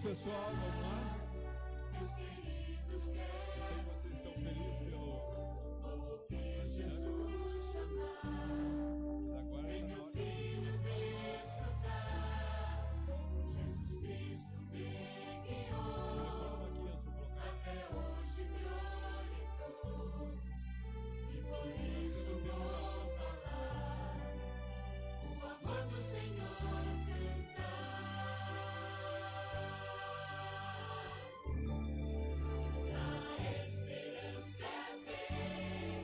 pessoal, vamos lá? Meus queridos querem Vocês estão felizes pelo... vou ouvir Jesus chamar. Mas agora Vem está na meu hora. filho desfrutar. Jesus Cristo me guiou. Telefone aqui, eu vou colocar. Até hoje me orientou. E por isso vou falar o amor do Senhor cantar. A esperança vem,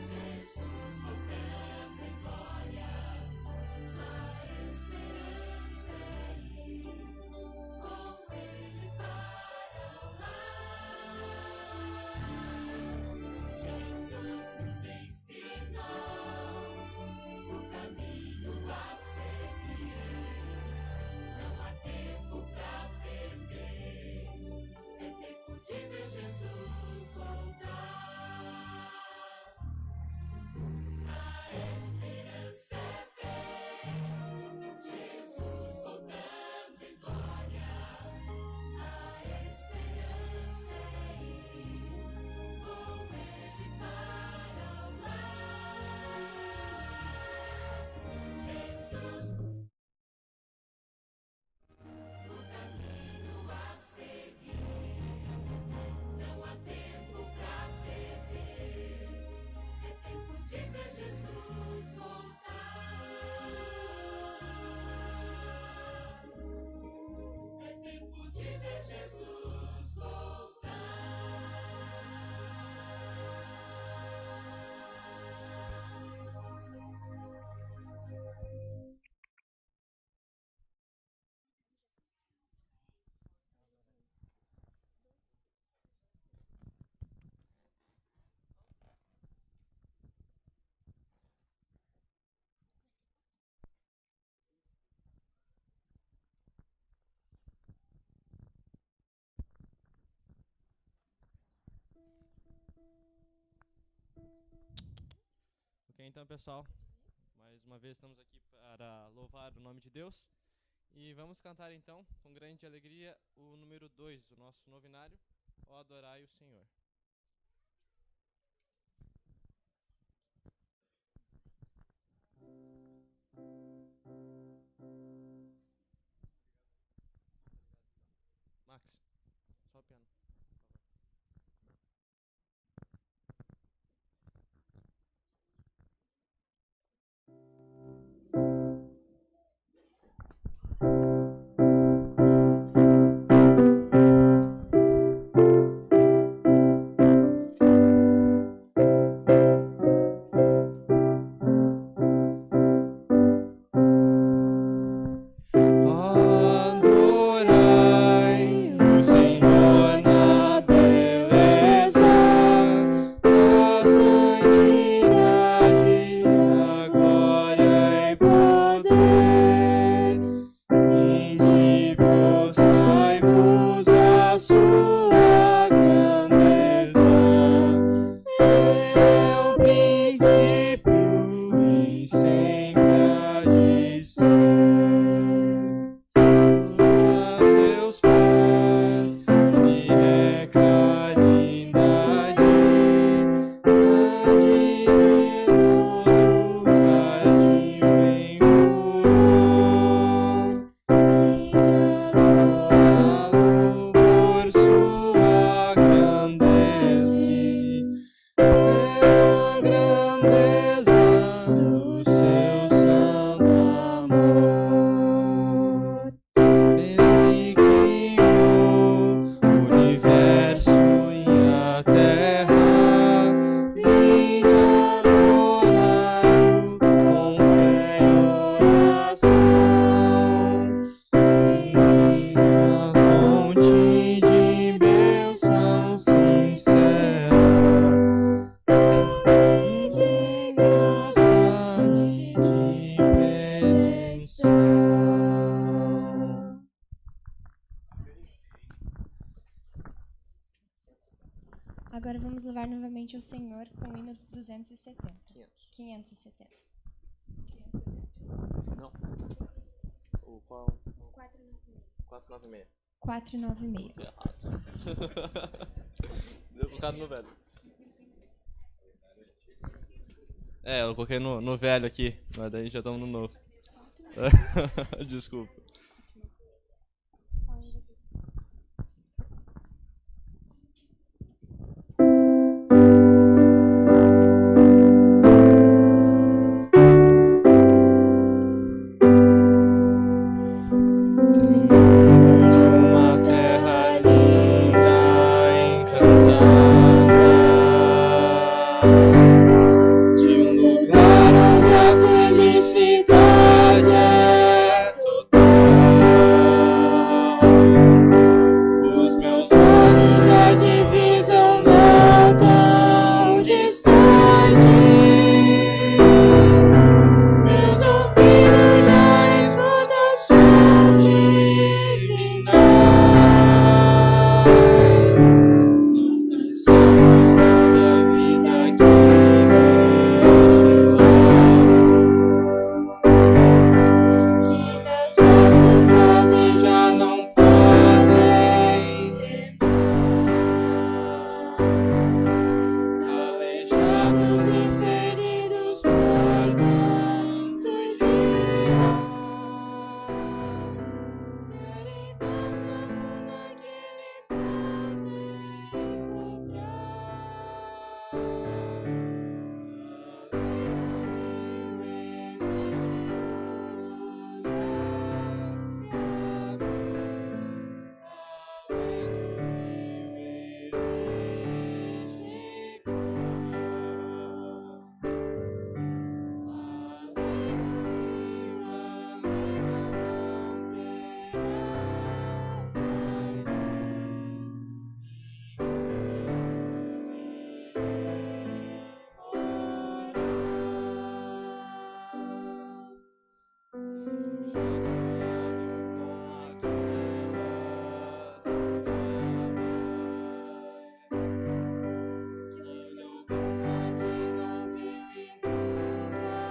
Jesus voltando em glória. A esperança é ir com Ele para o lar. Jesus nos ensinou o caminho a seguir. Não há tempo pra perder. É tempo de ver Jesus voltar. A esperança vem, Jesus voltando em glória. A esperança é ir com Ele para o lar. Jesus o caminho a seguir. Não há tempo pra perder. É tempo de ver Jesus voltar. É tempo de ver Jesus voltar. Ok, então, pessoal, mais uma vez estamos aqui para louvar o nome de Deus e vamos cantar então, com grande alegria, o número 2 do nosso novenário, Ó Adorai o Senhor. Max, só o piano. Adorai o Senhor na beleza, na santidade, na glória e poder. Vinde, prostrai-vos à sua grandeza. Ele é o princípio e sempre há de ser. A seus pés e é caridade, há de ver-nos o castigo em furor. Vinde adorá-lo por sua grandeza, pela grandeza do seu santo amor. Ele criou o universo e a terra. Vinde adorai-o com fé e oração. Ele é a fonte de bênção sincera, fonte de graça, de redenção. Agora vamos louvar novamente o Senhor com o hino 270. 570. Não. O qual? 496. 496. 496. Deu colocado no velho. É, eu coloquei no velho aqui, mas daí já estamos no novo. Desculpa. Uma terra linda, encantada, de um lugar onde a felicidade é total. Os meus olhos já divisam não tão distantes, meus ouvidos já escutam sons divinais. Tão cansados da vida aqui desse lado, que meus braços quase já não podem remar. Calejados e feridos por tantos dias, querem mais o mundo que me podem encontrar. Já sonhando com aquelas moradas que olhou com a que não viu e nunca verá.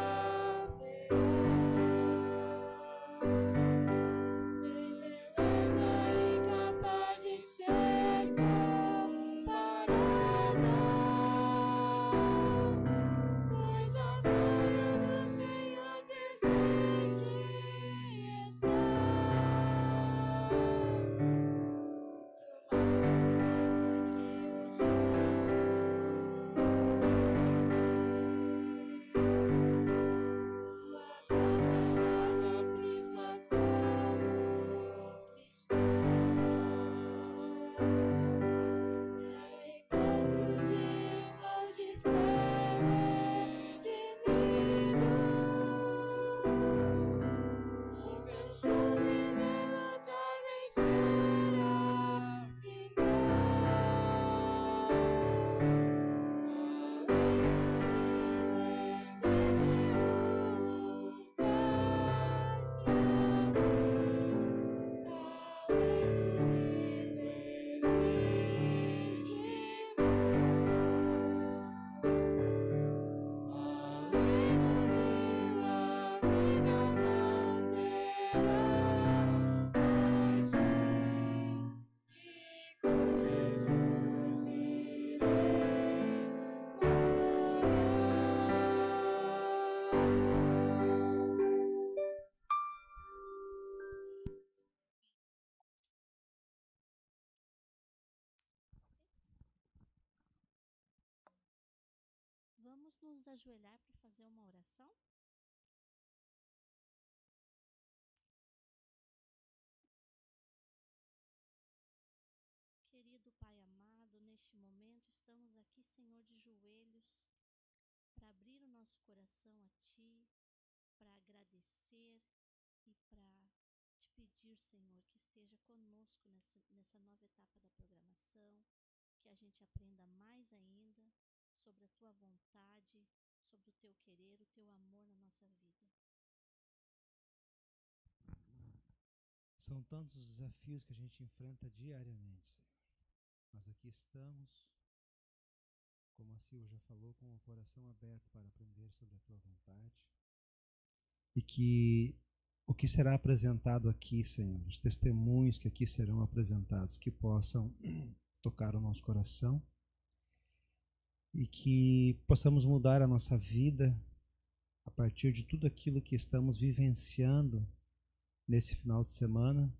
Tem beleza incapaz de ser comparada, pois a glória do Senhor presente está. Muito mais bonito que o sol. Lua catarata prisma como cristal. É o encontro de irmãos diferentes de mundos. O meu som revela talvez será final. Existe um lugar pra mim, calando níveis de paz. Além do rio, a vida não terá mais fim, e com Jesus irei Vamos nos ajoelhar para fazer uma oração? Querido Pai amado, neste momento estamos aqui, Senhor, de joelhos, para abrir o nosso coração a Ti, para agradecer e para te pedir, Senhor, que esteja conosco nessa nova etapa da programação, que a gente aprenda mais ainda sobre a Tua vontade, sobre o Teu querer, o Teu amor na nossa vida. São tantos os desafios que a gente enfrenta diariamente, Senhor. Mas aqui estamos, como a Silvia já falou, com o coração aberto para aprender sobre a Tua vontade. E que o que será apresentado aqui, Senhor, os testemunhos que aqui serão apresentados, que possam tocar o nosso coração e que possamos mudar a nossa vida a partir de tudo aquilo que estamos vivenciando nesse final de semana.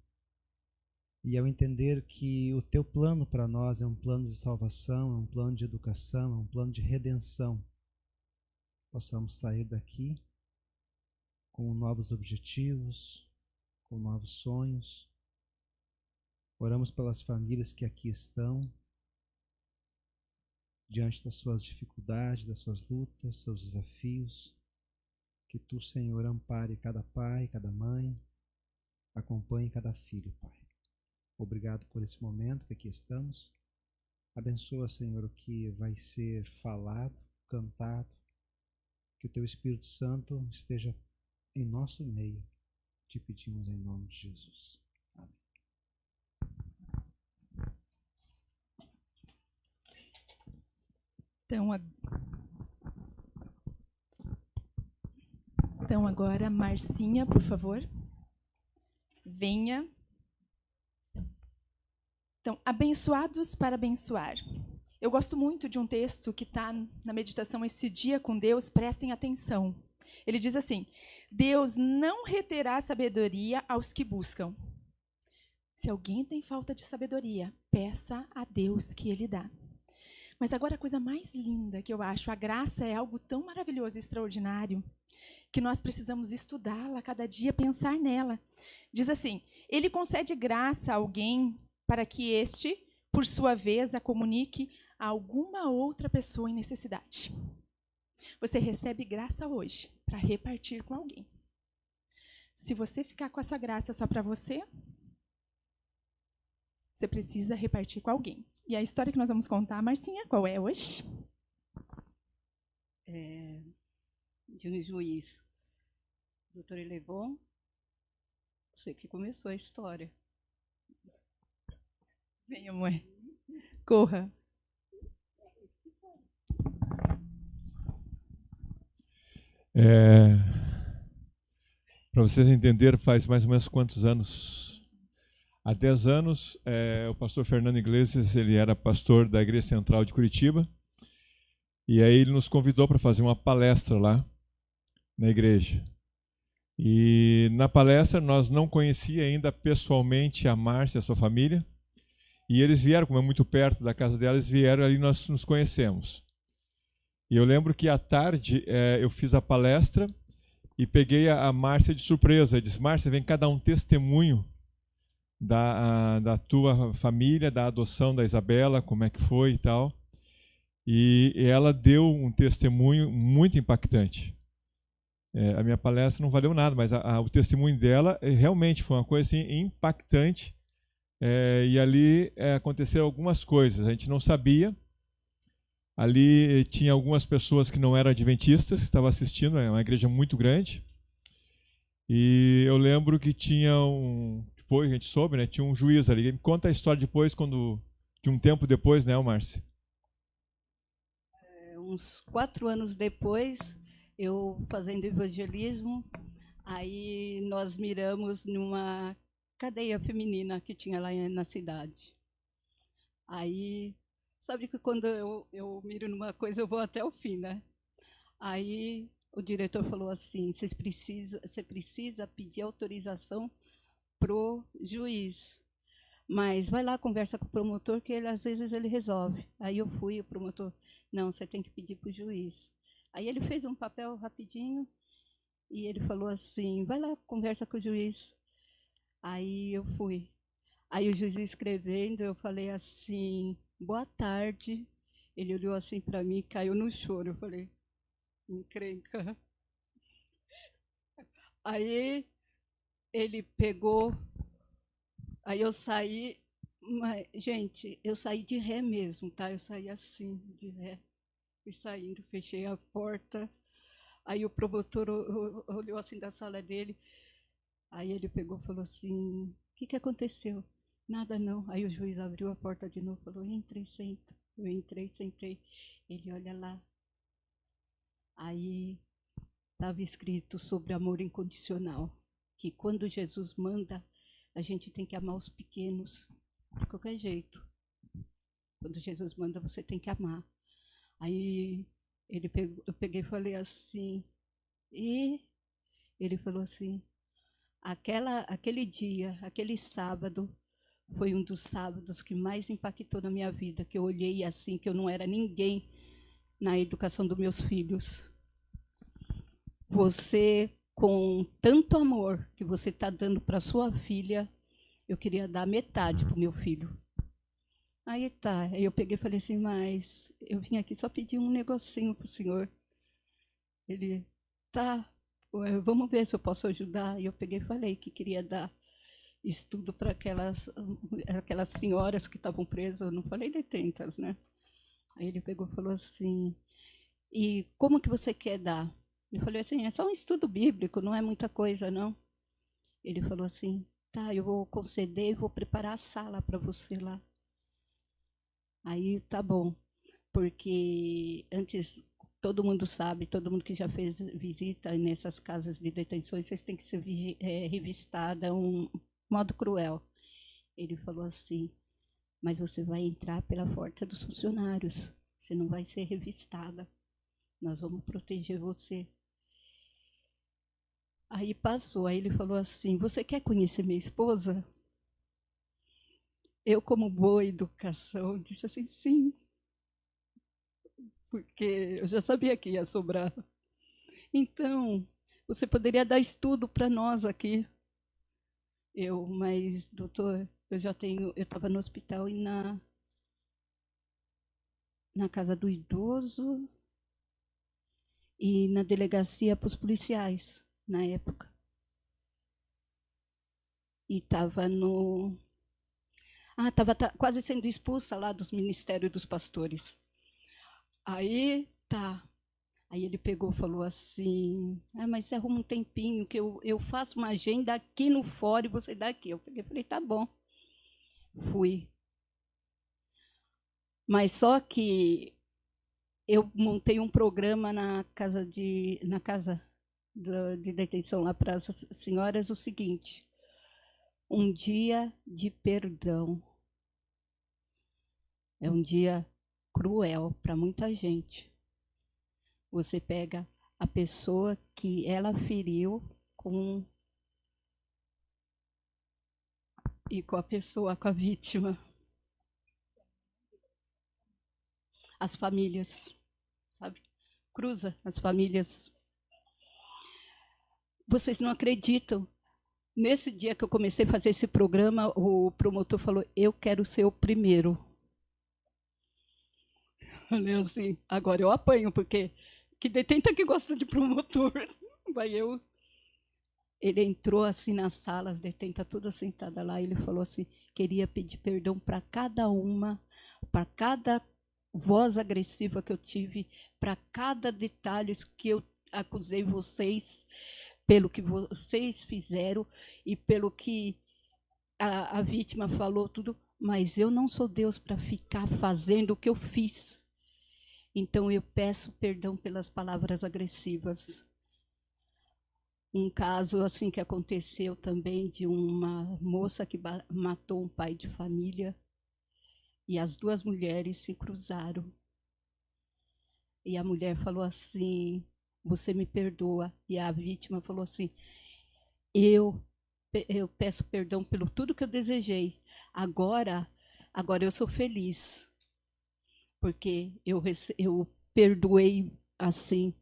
E ao entender que o teu plano para nós é um plano de salvação, é um plano de educação, é um plano de redenção, possamos sair daqui com novos objetivos, com novos sonhos. Oramos pelas famílias que aqui estão, diante das suas dificuldades, das suas lutas, seus desafios. Que tu, Senhor, ampare cada pai, cada mãe, acompanhe cada filho, Pai. Obrigado por esse momento que aqui estamos. Abençoa, Senhor, o que vai ser falado, cantado. Que o teu Espírito Santo esteja em nosso meio. Te pedimos em nome de Jesus. Amém. Então agora, Marcinha, por favor, venha. Então, abençoados para abençoar. Eu gosto muito de um texto que está na meditação Esse Dia com Deus, prestem atenção. Ele diz assim: Deus não reterá sabedoria aos que buscam. Se alguém tem falta de sabedoria, peça a Deus que Ele dá. Mas agora a coisa mais linda que eu acho, a graça é algo tão maravilhoso e extraordinário, que nós precisamos estudá-la cada dia, pensar nela. Diz assim: Ele concede graça a alguém para que este, por sua vez, a comunique a alguma outra pessoa em necessidade. Você recebe graça hoje para repartir com alguém. Se você ficar com a sua graça só para você, você precisa repartir com alguém. E a história que nós vamos contar, Marcinha, qual é hoje? De um juiz, doutor Elevon, você que começou a história. Venha, mãe. Corra. Para vocês entenderem, faz mais ou menos quantos anos? Há 10 anos, o pastor Fernando Iglesias, ele era pastor da Igreja Central de Curitiba, e aí ele nos convidou para fazer uma palestra lá na igreja. E na palestra nós não conhecíamos ainda pessoalmente a Márcia e a sua família, e eles vieram, como é muito perto da casa dela, eles vieram ali e nós nos conhecemos. E eu lembro que à tarde eu fiz a palestra e peguei a Márcia de surpresa. Eu disse: Márcia, vem cá dar um testemunho da tua família, da adoção da Isabela, como é que foi e tal. E ela deu um testemunho muito impactante. A minha palestra não valeu nada, mas o testemunho dela realmente foi uma coisa assim, impactante. E ali aconteceram algumas coisas, a gente não sabia. Ali tinha algumas pessoas que não eram adventistas, que estavam assistindo, é uma igreja muito grande. E eu lembro que tinha depois a gente soube, né, tinha um juiz ali. Me conta a história depois, de um tempo depois, né, Márcia? Uns 4 anos depois, eu fazendo evangelismo, aí nós miramos numa cadeia feminina que tinha lá na cidade. Aí, sabe que quando eu miro numa coisa, eu vou até o fim, né? Aí o diretor falou assim: você precisa pedir autorização pro juiz, mas vai lá, conversa com o promotor, que às vezes ele resolve. Aí eu fui, o promotor: não, você tem que pedir pro juiz. Aí ele fez um papel rapidinho e ele falou assim: vai lá, conversa com o juiz. Aí eu fui. Aí o juiz escrevendo, eu falei assim: boa tarde. Ele olhou assim para mim e caiu no choro. Eu falei: encrenca. Aí ele pegou, aí eu saí, mas, gente, eu saí de ré mesmo, tá? Eu saí assim, de ré. Fui saindo, fechei a porta. Aí o promotor olhou assim da sala dele. Aí ele pegou e falou assim: o que aconteceu? Nada não. Aí o juiz abriu a porta de novo e falou: entra e senta. Eu entrei, sentei. Ele: olha lá. Aí estava escrito sobre amor incondicional. que quando Jesus manda, a gente tem que amar os pequenos, de qualquer jeito. Quando Jesus manda, você tem que amar. Aí eu peguei e falei assim, e ele falou assim, aquele dia, aquele sábado, foi um dos sábados que mais impactou na minha vida, que eu olhei assim, que eu não era ninguém na educação dos meus filhos. Você, com tanto amor que você está dando para sua filha, eu queria dar metade para o meu filho. Aí tá, aí eu peguei e falei assim, mas eu vim aqui só pedir um negocinho para o senhor. Ele, tá, vamos ver se eu posso ajudar. E eu peguei e falei que queria dar estudo para aquelas senhoras que estavam presas, eu não falei detentas, né? Aí ele pegou e falou assim, e como que você quer dar? Eu falei assim, é só um estudo bíblico, não é muita coisa, não. Ele falou assim, tá, eu vou conceder e vou preparar a sala para você lá. Aí tá bom, porque antes, todo mundo sabe, todo mundo que já fez visita nessas casas de detenções, vocês têm que ser revistada um modo cruel. Ele falou assim, mas você vai entrar pela porta dos funcionários, você não vai ser revistada, nós vamos proteger você. Aí passou, aí ele falou assim, você quer conhecer minha esposa? Eu, como boa educação, disse assim, sim, porque eu já sabia que ia sobrar. Então, você poderia dar estudo para nós aqui. Mas, doutor, eu estava no hospital e na casa do idoso e na delegacia para os policiais, na época. E estava estava quase sendo expulsa lá dos ministérios dos pastores. Aí, tá. Aí ele pegou e falou assim, mas você arruma um tempinho que eu faço uma agenda aqui no fórum e você dá aqui. Eu peguei e falei, tá bom. Fui. Mas só que eu montei um programa na casa de detenção lá para as senhoras, o seguinte, um dia de perdão. É um dia cruel para muita gente. Você pega a pessoa que ela feriu com a vítima. As famílias, sabe? Cruza as famílias. Vocês não acreditam. Nesse dia que eu comecei a fazer esse programa, o promotor falou, eu quero ser o primeiro. Falei assim, agora eu apanho, porque que detenta que gosta de promotor. Ele entrou assim na sala, as detentas todas sentadas lá, e ele falou assim, queria pedir perdão para cada uma, para cada voz agressiva que eu tive, para cada detalhe que eu acusei vocês, pelo que vocês fizeram e pelo que a vítima falou, tudo, mas eu não sou Deus para ficar fazendo o que eu fiz. Então eu peço perdão pelas palavras agressivas. Um caso assim que aconteceu também de uma moça que matou um pai de família e as duas mulheres se cruzaram. E a mulher falou assim, você me perdoa. E a vítima falou assim, eu peço perdão pelo tudo que eu desejei. Agora eu sou feliz. Porque eu perdoei assim,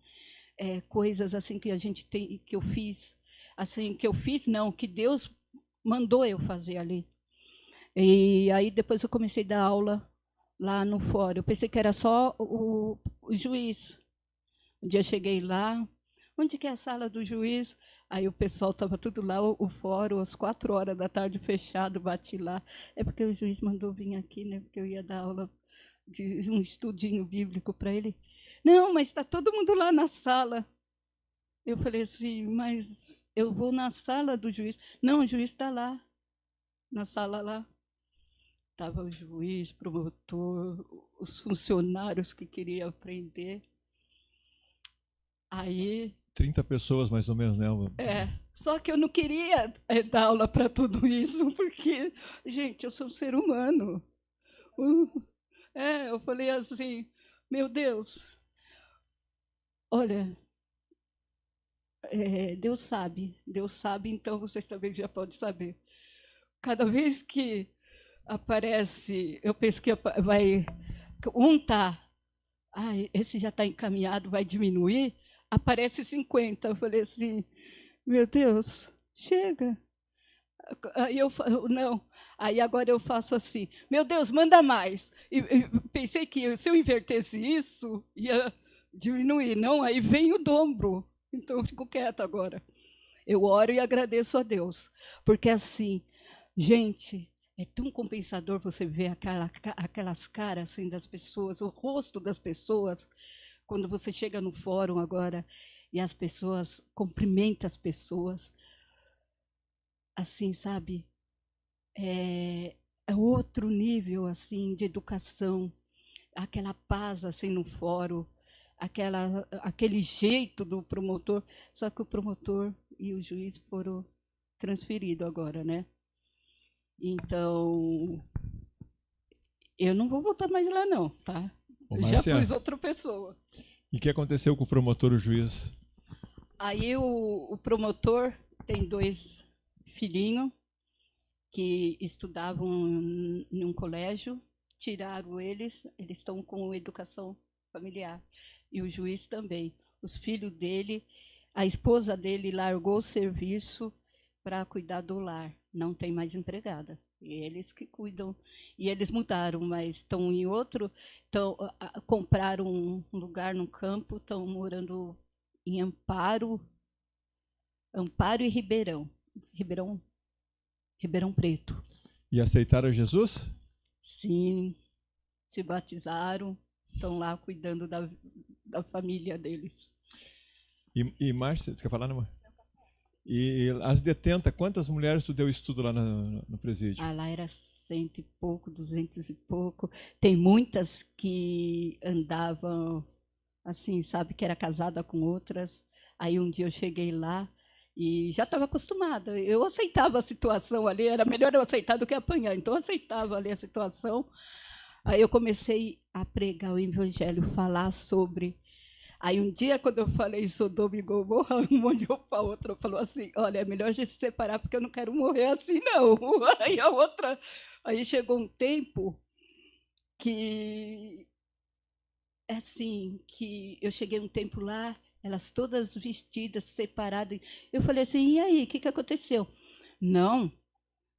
coisas assim que a gente tem, que eu fiz, assim, que Deus mandou eu fazer ali. E aí depois eu comecei a dar aula lá no fórum. Eu pensei que era só o juiz. Um dia eu cheguei lá, onde que é a sala do juiz? Aí o pessoal estava tudo lá, o fórum, às 4 horas da tarde, fechado, bati lá. É porque o juiz mandou vir aqui, né? Porque eu ia dar aula de um estudinho bíblico para ele. Não, mas está todo mundo lá na sala. Eu falei assim, mas eu vou na sala do juiz. Não, o juiz está lá, na sala lá. Estava o juiz, promotor, os funcionários que queriam aprender. Aí... 30 pessoas mais ou menos, né? Só que eu não queria dar aula para tudo isso, porque, gente, eu sou um ser humano. Eu falei assim, meu Deus, olha, Deus sabe, então vocês também já podem saber. Cada vez que aparece, eu penso que vai, esse já está encaminhado, vai diminuir, aparece 50. Eu falei assim, meu Deus, chega. Aí eu não. Aí agora eu faço assim, meu Deus, manda mais. E pensei que se eu invertesse isso, ia diminuir. Não, aí vem o dobro. Então eu fico quieta agora. Eu oro e agradeço a Deus. Porque assim, gente, é tão compensador você ver aquelas caras assim das pessoas, o rosto das pessoas, quando você chega no fórum agora e as pessoas cumprimentam as pessoas. Assim, sabe? É outro nível assim de educação, aquela paz assim no fórum, aquele jeito do promotor, só que o promotor e o juiz foram transferidos agora, né? Então, eu não vou voltar mais lá não, tá? Ô, Já Márcia, pus outra pessoa. e o que aconteceu com o promotor e o juiz? Aí o promotor tem 2 filhinhos que estudavam em um colégio, tiraram eles estão com educação familiar. E o juiz também. Os filhos dele, a esposa dele largou o serviço para cuidar do lar. Não tem mais empregada. E eles que cuidam. E eles mudaram, mas estão em outro. Compraram um lugar no campo, estão morando em Amparo e Ribeirão Preto. E aceitaram Jesus? Sim, se batizaram, estão lá cuidando da família deles. E Márcia, tu quer falar, não? E as detentas, quantas mulheres tu deu estudo lá no presídio? Lá era 100 e pouco, 200 e pouco. Tem muitas que andavam assim, sabe, que era casada com outras. Aí um dia eu cheguei lá e já estava acostumada. Eu aceitava a situação ali, era melhor eu aceitar do que apanhar. Então eu aceitava ali a situação. Aí eu comecei a pregar o evangelho, falar sobre. Aí um dia, quando eu falei Sodoma e Gomorra, um olhou para a outra, falou assim, olha, é melhor a gente se separar, porque eu não quero morrer assim, não. Aí a outra... Aí chegou um tempo que... Assim, que eu cheguei um tempo lá, elas todas vestidas, separadas. Eu falei assim, e aí, o que aconteceu? Não,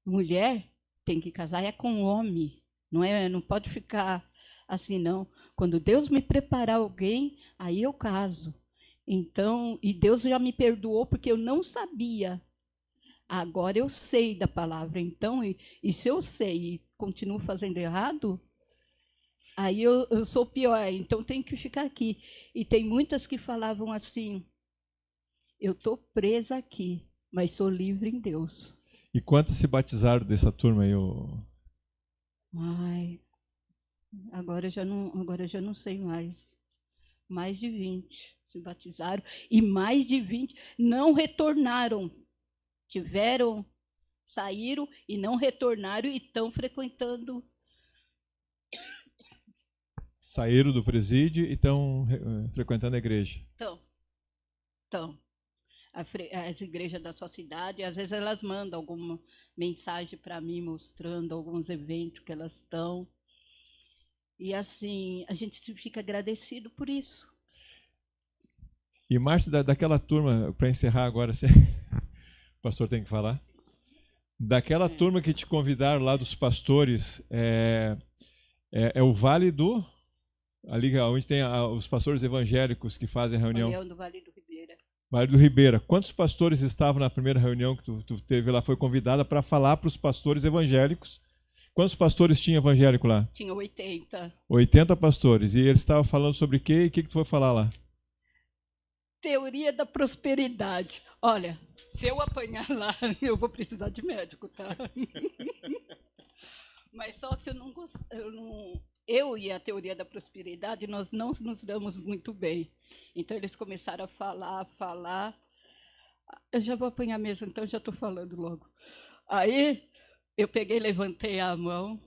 mulher tem que casar é com homem, não pode ficar assim, não. Quando Deus me preparar alguém, aí eu caso. Então, e Deus já me perdoou porque eu não sabia. Agora eu sei da palavra. Então, e se eu sei e continuo fazendo errado, aí eu sou pior. Então, tenho que ficar aqui. E tem muitas que falavam assim, eu estou presa aqui, mas sou livre em Deus. E quantos se batizaram dessa turma aí? Ai, agora eu já não sei mais. Mais de 20 se batizaram e mais de 20 não retornaram. Saíram e não retornaram e estão frequentando. Saíram do presídio e estão frequentando a igreja. Então, as igrejas da sua cidade, às vezes elas mandam alguma mensagem para mim mostrando alguns eventos que elas estão. E assim, a gente fica agradecido por isso. E Márcia, daquela turma, para encerrar agora, o pastor tem que falar. Daquela turma que te convidaram lá dos pastores, é o Vale do... Ali onde tem os pastores evangélicos que fazem a reunião. Reunião do Vale do Ribeira. Vale do Ribeira. Quantos pastores estavam na primeira reunião que tu teve lá? Foi convidada para falar para os pastores evangélicos. Quantos pastores tinha evangélico lá? Tinha 80. 80 pastores. E eles estavam falando sobre o quê? E o que tu foi falar lá? Teoria da prosperidade. Olha, se eu apanhar lá, eu vou precisar de médico, tá? Mas só que eu e a teoria da prosperidade, nós não nos damos muito bem. Então, eles começaram a falar. Eu já vou apanhar mesmo, então já estou falando logo. Aí eu peguei, levantei a mão.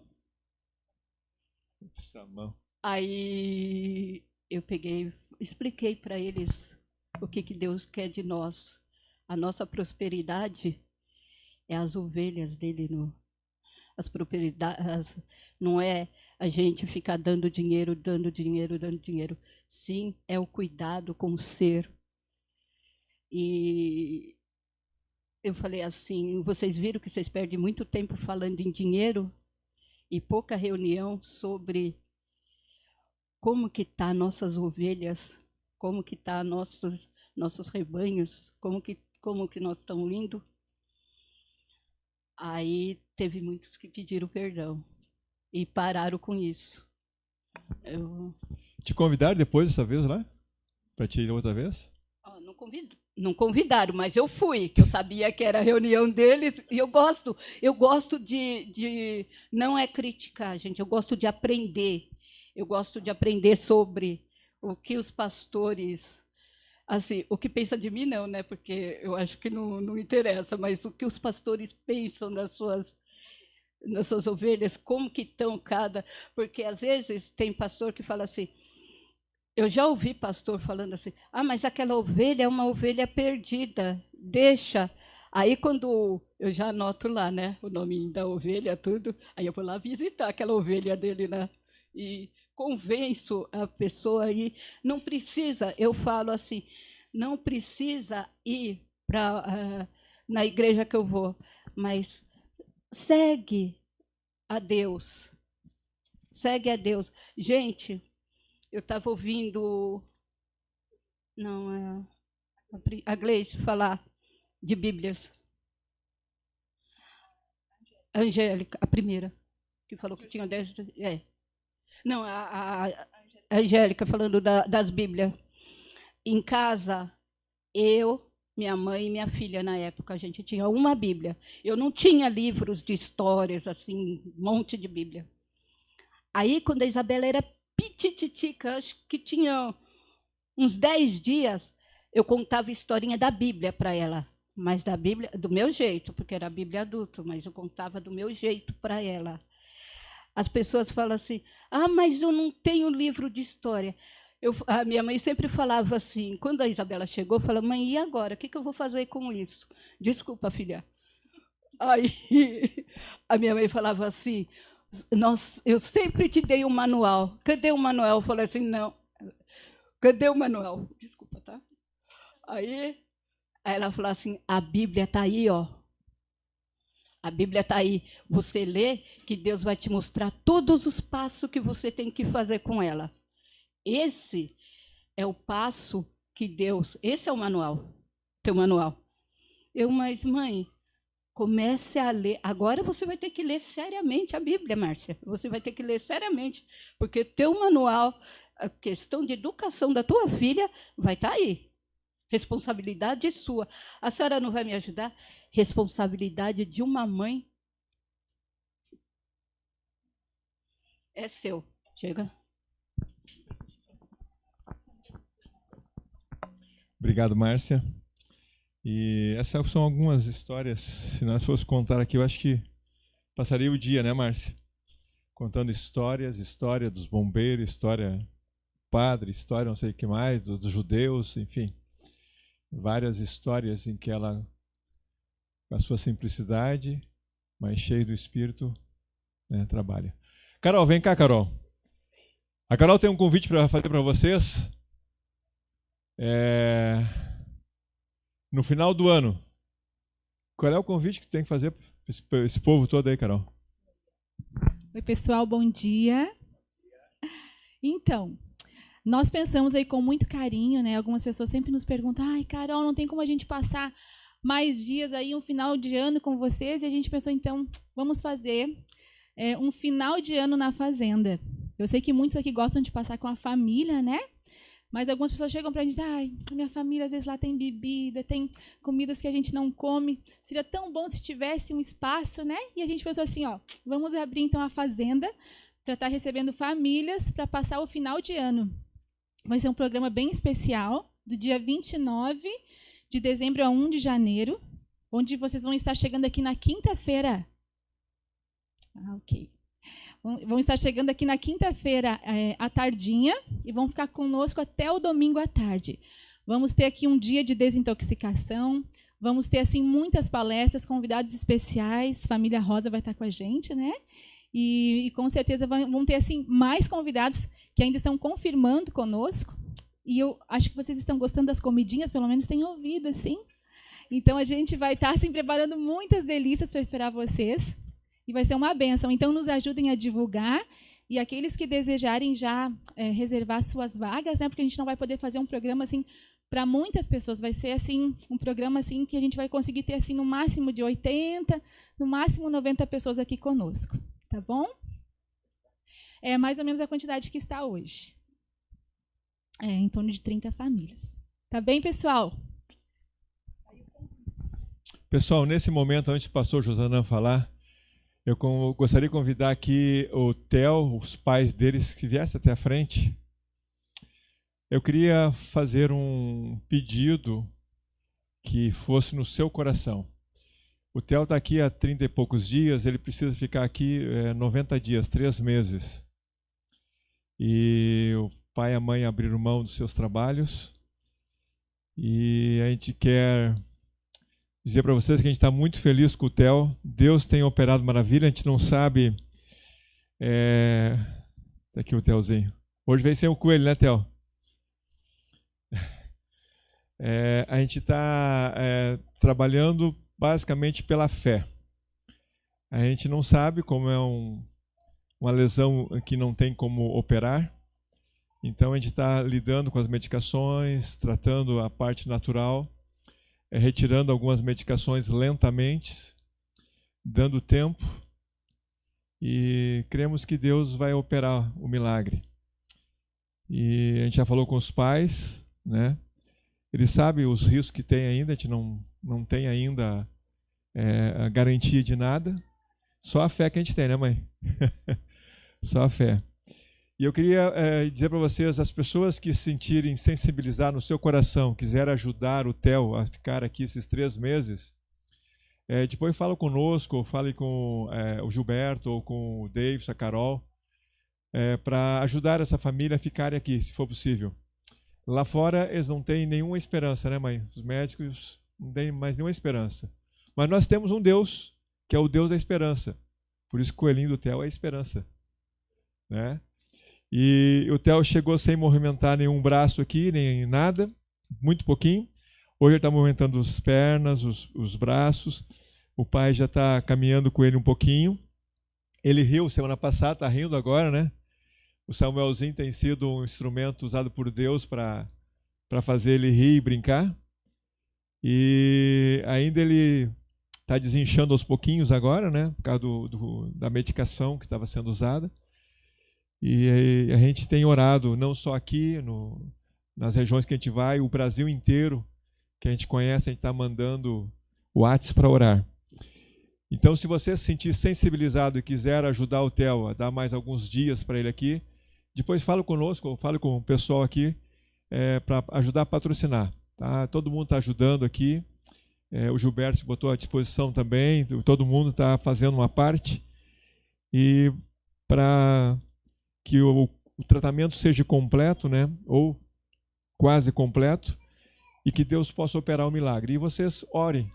Essa mão. Aí eu peguei, expliquei para eles o que Deus quer de nós. A nossa prosperidade é as ovelhas dele, as propriedades, não é a gente ficar dando dinheiro, dando dinheiro, dando dinheiro. Sim, é o cuidado com o ser. E eu falei assim, vocês viram que vocês perdem muito tempo falando em dinheiro e pouca reunião sobre como que tá nossas ovelhas, como que tá nossos rebanhos, como que nós estamos indo. Aí teve muitos que pediram perdão e pararam com isso. Te convidaram depois dessa vez lá? Para te ir outra vez? Não convidaram, mas eu fui, que eu sabia que era a reunião deles, e eu gosto de não é criticar, gente, eu gosto de aprender. Eu gosto de aprender sobre o que os pastores, assim, o que pensa de mim não, né? Porque eu acho que não interessa, mas o que os pastores pensam nas suas ovelhas, como que estão porque às vezes tem pastor que fala assim, eu já ouvi pastor falando assim, mas aquela ovelha é uma ovelha perdida, deixa. Aí quando eu já anoto lá, né, o nome da ovelha, tudo, aí eu vou lá visitar aquela ovelha dele, né? E convenço a pessoa aí, não precisa, eu falo assim, não precisa ir na igreja que eu vou, mas segue a Deus. Segue a Deus. Gente, eu estava ouvindo a Gleice falar de Bíblias. A Angélica, a primeira, que falou que tinha 10. Não, a Angélica falando das Bíblias. Em casa, eu, minha mãe e minha filha, na época, a gente tinha uma Bíblia. Eu não tinha livros de histórias, assim, um monte de Bíblia. Aí, quando a Isabela era pitititica, acho que tinha uns 10 dias, eu contava historinha da Bíblia para ela. Mas da Bíblia, do meu jeito, porque era a Bíblia adulta, mas eu contava do meu jeito para ela. As pessoas falam assim, mas eu não tenho livro de história. A minha mãe sempre falava assim, quando a Isabela chegou, falou, mãe, e agora? O que eu vou fazer com isso? Desculpa, filha. Aí a minha mãe falava assim, eu sempre te dei um manual. Cadê o manual? Eu falei assim, não. Cadê o manual? Desculpa, tá? Aí ela falou assim, a Bíblia está aí, ó. A Bíblia está aí. Você lê que Deus vai te mostrar todos os passos que você tem que fazer com ela. Esse é o passo que Deus... Esse é o manual. Teu manual. Mas mãe, comece a ler. Agora você vai ter que ler seriamente a Bíblia, Márcia. Você vai ter que ler seriamente. Porque teu manual, a questão de educação da tua filha, vai estar aí. Responsabilidade sua. A senhora não vai me ajudar? Responsabilidade de uma mãe é seu. Chega. Obrigado, Márcia. E essas são algumas histórias. Se nós fosse contar aqui, eu acho que passaria o dia, né, Márcia? Contando história dos bombeiros, história padre, história não sei o que mais, dos judeus, enfim. Várias histórias em que ela, com a sua simplicidade, mas cheia do Espírito, né, trabalha. Carol, vem cá, Carol. A Carol tem um convite para fazer para vocês. No final do ano. Qual é o convite que tem que fazer para esse povo todo aí, Carol? Oi, pessoal, bom dia. Então, nós pensamos aí com muito carinho, né? Algumas pessoas sempre nos perguntam, Carol, não tem como a gente passar mais dias aí, um final de ano com vocês? E a gente pensou, então, vamos fazer um final de ano na fazenda. Eu sei que muitos aqui gostam de passar com a família, né? Mas algumas pessoas chegam para a gente e dizem, minha família às vezes lá tem bebida, tem comidas que a gente não come. Seria tão bom se tivesse um espaço, né? E a gente pensou assim, vamos abrir então a fazenda para estar recebendo famílias para passar o final de ano. Vai ser um programa bem especial, do dia 29 de dezembro a 1 de janeiro, onde vocês vão estar chegando aqui na quinta-feira. Ok. Vão estar chegando aqui na quinta-feira à tardinha e vão ficar conosco até o domingo à tarde. Vamos ter aqui um dia de desintoxicação, vamos ter assim muitas palestras, convidados especiais, família Rosa vai estar com a gente, né? E com certeza vão ter assim mais convidados que ainda estão confirmando conosco. E eu acho que vocês estão gostando das comidinhas, pelo menos têm ouvido, assim. Então a gente vai estar assim preparando muitas delícias para esperar vocês. E vai ser uma bênção. Então, nos ajudem a divulgar. E aqueles que desejarem já reservar suas vagas, né? Porque a gente não vai poder fazer um programa assim para muitas pessoas. Vai ser assim um programa assim que a gente vai conseguir ter assim no máximo de 80, no máximo 90 pessoas aqui conosco. Tá bom? É mais ou menos a quantidade que está hoje. Em torno de 30 famílias. Tá bem, pessoal? Pessoal, nesse momento, antes do pastor Josanã falar, eu gostaria de convidar aqui o Theo, os pais deles, que viessem até a frente. Eu queria fazer um pedido que fosse no seu coração. O Theo está aqui há 30 e poucos dias, ele precisa ficar aqui 90 dias, 3 meses. E o pai e a mãe abriram mão dos seus trabalhos. E a gente quer dizer para vocês que a gente está muito feliz com o Theo. Deus tem operado maravilha, a gente não sabe... Tá aqui o Theozinho. Hoje veio sem o coelho, né, Theo? A gente está trabalhando basicamente pela fé. A gente não sabe como é uma lesão que não tem como operar. Então a gente está lidando com as medicações, tratando a parte natural, retirando algumas medicações lentamente, dando tempo, e cremos que Deus vai operar o milagre. E a gente já falou com os pais, né? Eles sabem os riscos que tem ainda, a gente não tem ainda a garantia de nada, só a fé que a gente tem, né, mãe? Só a fé. E eu queria dizer para vocês, as pessoas que se sentirem sensibilizar no seu coração, quiserem ajudar o Theo a ficar aqui esses 3 meses, depois fala conosco, ou fale com o Gilberto, ou com o Davis, a Carol, para ajudar essa família a ficarem aqui, se for possível. Lá fora eles não têm nenhuma esperança, né, mãe? Os médicos não têm mais nenhuma esperança. Mas nós temos um Deus, que é o Deus da esperança. Por isso o coelhinho do Theo é a esperança, né? E o Theo chegou sem movimentar nenhum braço aqui, nem nada, muito pouquinho. Hoje ele está movimentando as pernas, os braços. O pai já está caminhando com ele um pouquinho. Ele riu semana passada, está rindo agora, né? O Samuelzinho tem sido um instrumento usado por Deus para fazer ele rir e brincar. E ainda ele está desinchando aos pouquinhos agora, né? Por causa da medicação que estava sendo usada. E a gente tem orado, não só aqui, nas regiões que a gente vai, o Brasil inteiro, que a gente conhece, a gente está mandando o WhatsApp para orar. Então, se você se sentir sensibilizado e quiser ajudar o Theo a dar mais alguns dias para ele aqui, depois fala conosco, ou fale com o pessoal aqui, para ajudar a patrocinar. Tá? Todo mundo está ajudando aqui, o Gilberto se botou à disposição também, todo mundo está fazendo uma parte. E para que o tratamento seja completo, né, ou quase completo, e que Deus possa operar o milagre. E vocês orem,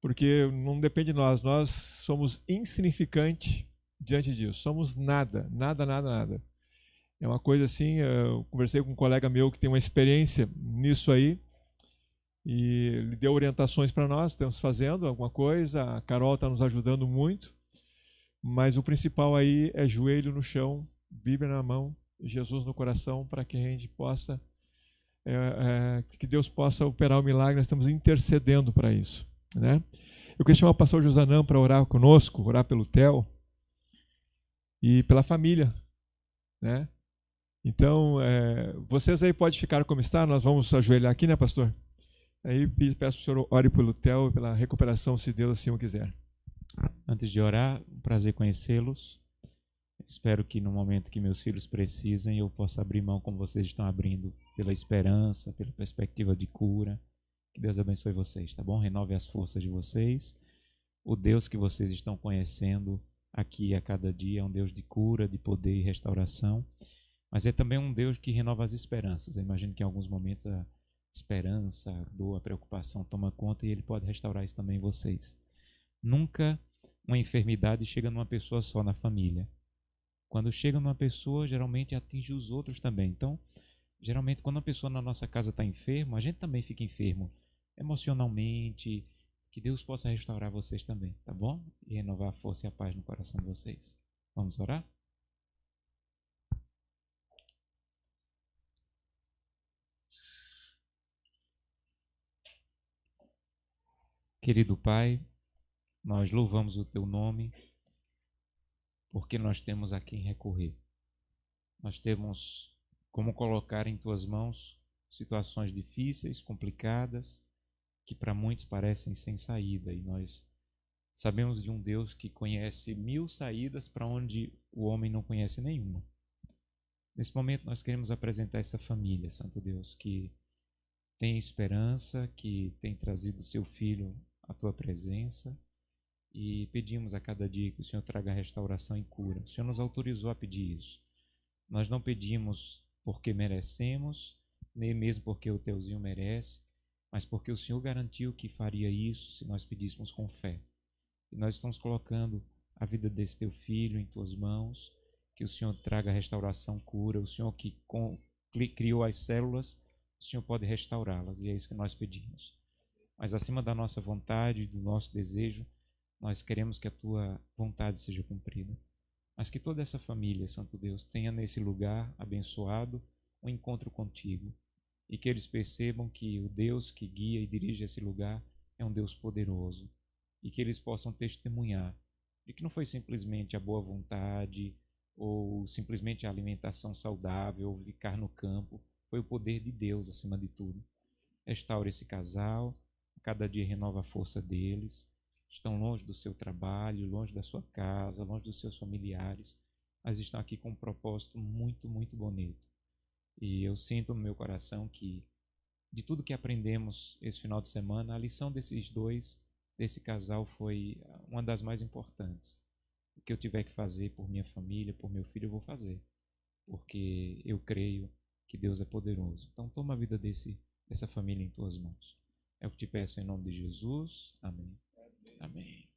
porque não depende de nós, nós somos insignificantes diante disso, somos nada. É uma coisa assim, eu conversei com um colega meu que tem uma experiência nisso aí, e ele deu orientações para nós, estamos fazendo alguma coisa, a Carol está nos ajudando muito, mas o principal aí é joelho no chão, Bíblia na mão, Jesus no coração, para que a gente possa, que Deus possa operar o milagre. Nós estamos intercedendo para isso, né? Eu queria chamar o pastor Josanã para orar conosco, orar pelo Theo e pela família, né? Então, vocês aí podem ficar como está, nós vamos ajoelhar aqui, né, pastor? Aí peço que o senhor ore pelo Theo e pela recuperação, se Deus assim o quiser. Antes de orar, um prazer conhecê-los. Espero que no momento que meus filhos precisem, eu possa abrir mão como vocês estão abrindo, pela esperança, pela perspectiva de cura. Que Deus abençoe vocês, tá bom? Renove as forças de vocês. O Deus que vocês estão conhecendo aqui a cada dia é um Deus de cura, de poder e restauração, mas é também um Deus que renova as esperanças. Eu imagino que em alguns momentos a esperança, a dor, a preocupação toma conta e Ele pode restaurar isso também em vocês. Nunca uma enfermidade chega numa pessoa só na família. Quando chega numa pessoa, geralmente atinge os outros também. Então, geralmente, quando uma pessoa na nossa casa está enferma, a gente também fica enfermo emocionalmente. Que Deus possa restaurar vocês também, tá bom? E renovar a força e a paz no coração de vocês. Vamos orar? Querido Pai, nós louvamos o Teu nome, porque nós temos a quem recorrer. Nós temos como colocar em Tuas mãos situações difíceis, complicadas, que para muitos parecem sem saída, e nós sabemos de um Deus que conhece 1000 saídas para onde o homem não conhece nenhuma. Nesse momento nós queremos apresentar essa família, Santo Deus, que tem esperança, que tem trazido seu filho à Tua presença, e pedimos a cada dia que o Senhor traga restauração e cura. O Senhor nos autorizou a pedir isso. Nós não pedimos porque merecemos, nem mesmo porque o Teuzinho merece, mas porque o Senhor garantiu que faria isso se nós pedíssemos com fé. E nós estamos colocando a vida desse Teu filho em Tuas mãos, que o Senhor traga restauração, cura. O Senhor que criou as células, o Senhor pode restaurá-las, e é isso que nós pedimos. Mas acima da nossa vontade, do nosso desejo, nós queremos que a Tua vontade seja cumprida. Mas que toda essa família, Santo Deus, tenha nesse lugar abençoado um encontro contigo. E que eles percebam que o Deus que guia e dirige esse lugar é um Deus poderoso. E que eles possam testemunhar de que não foi simplesmente a boa vontade ou simplesmente a alimentação saudável ou ficar no campo. Foi o poder de Deus acima de tudo. Restaure esse casal, a cada dia renova a força deles. Estão longe do seu trabalho, longe da sua casa, longe dos seus familiares, mas estão aqui com um propósito muito, muito bonito. E eu sinto no meu coração que, de tudo que aprendemos esse final de semana, a lição desses dois, desse casal, foi uma das mais importantes. O que eu tiver que fazer por minha família, por meu filho, eu vou fazer, porque eu creio que Deus é poderoso. Então, toma a vida dessa família em Tuas mãos. É o que te peço em nome de Jesus. Amém. Amém.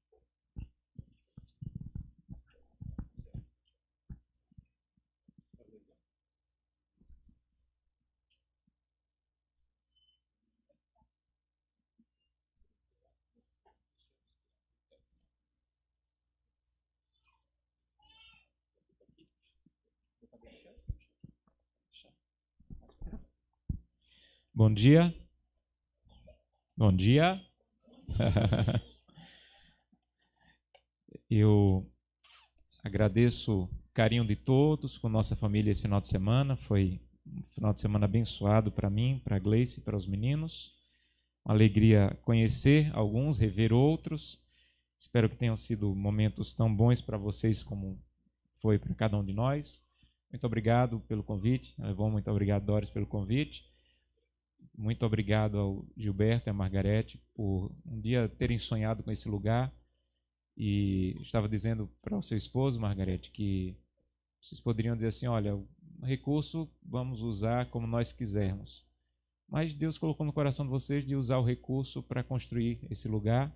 Bom dia. Bom dia. Eu agradeço o carinho de todos com nossa família esse final de semana. Foi um final de semana abençoado para mim, para a Gleice e para os meninos. Uma alegria conhecer alguns, rever outros. Espero que tenham sido momentos tão bons para vocês como foi para cada um de nós. Muito obrigado pelo convite. Muito obrigado, Doris, pelo convite. Muito obrigado ao Gilberto e à Margarete por um dia terem sonhado com esse lugar. E estava dizendo para o seu esposo, Margarete, que vocês poderiam dizer assim, olha, o recurso vamos usar como nós quisermos. Mas Deus colocou no coração de vocês de usar o recurso para construir esse lugar.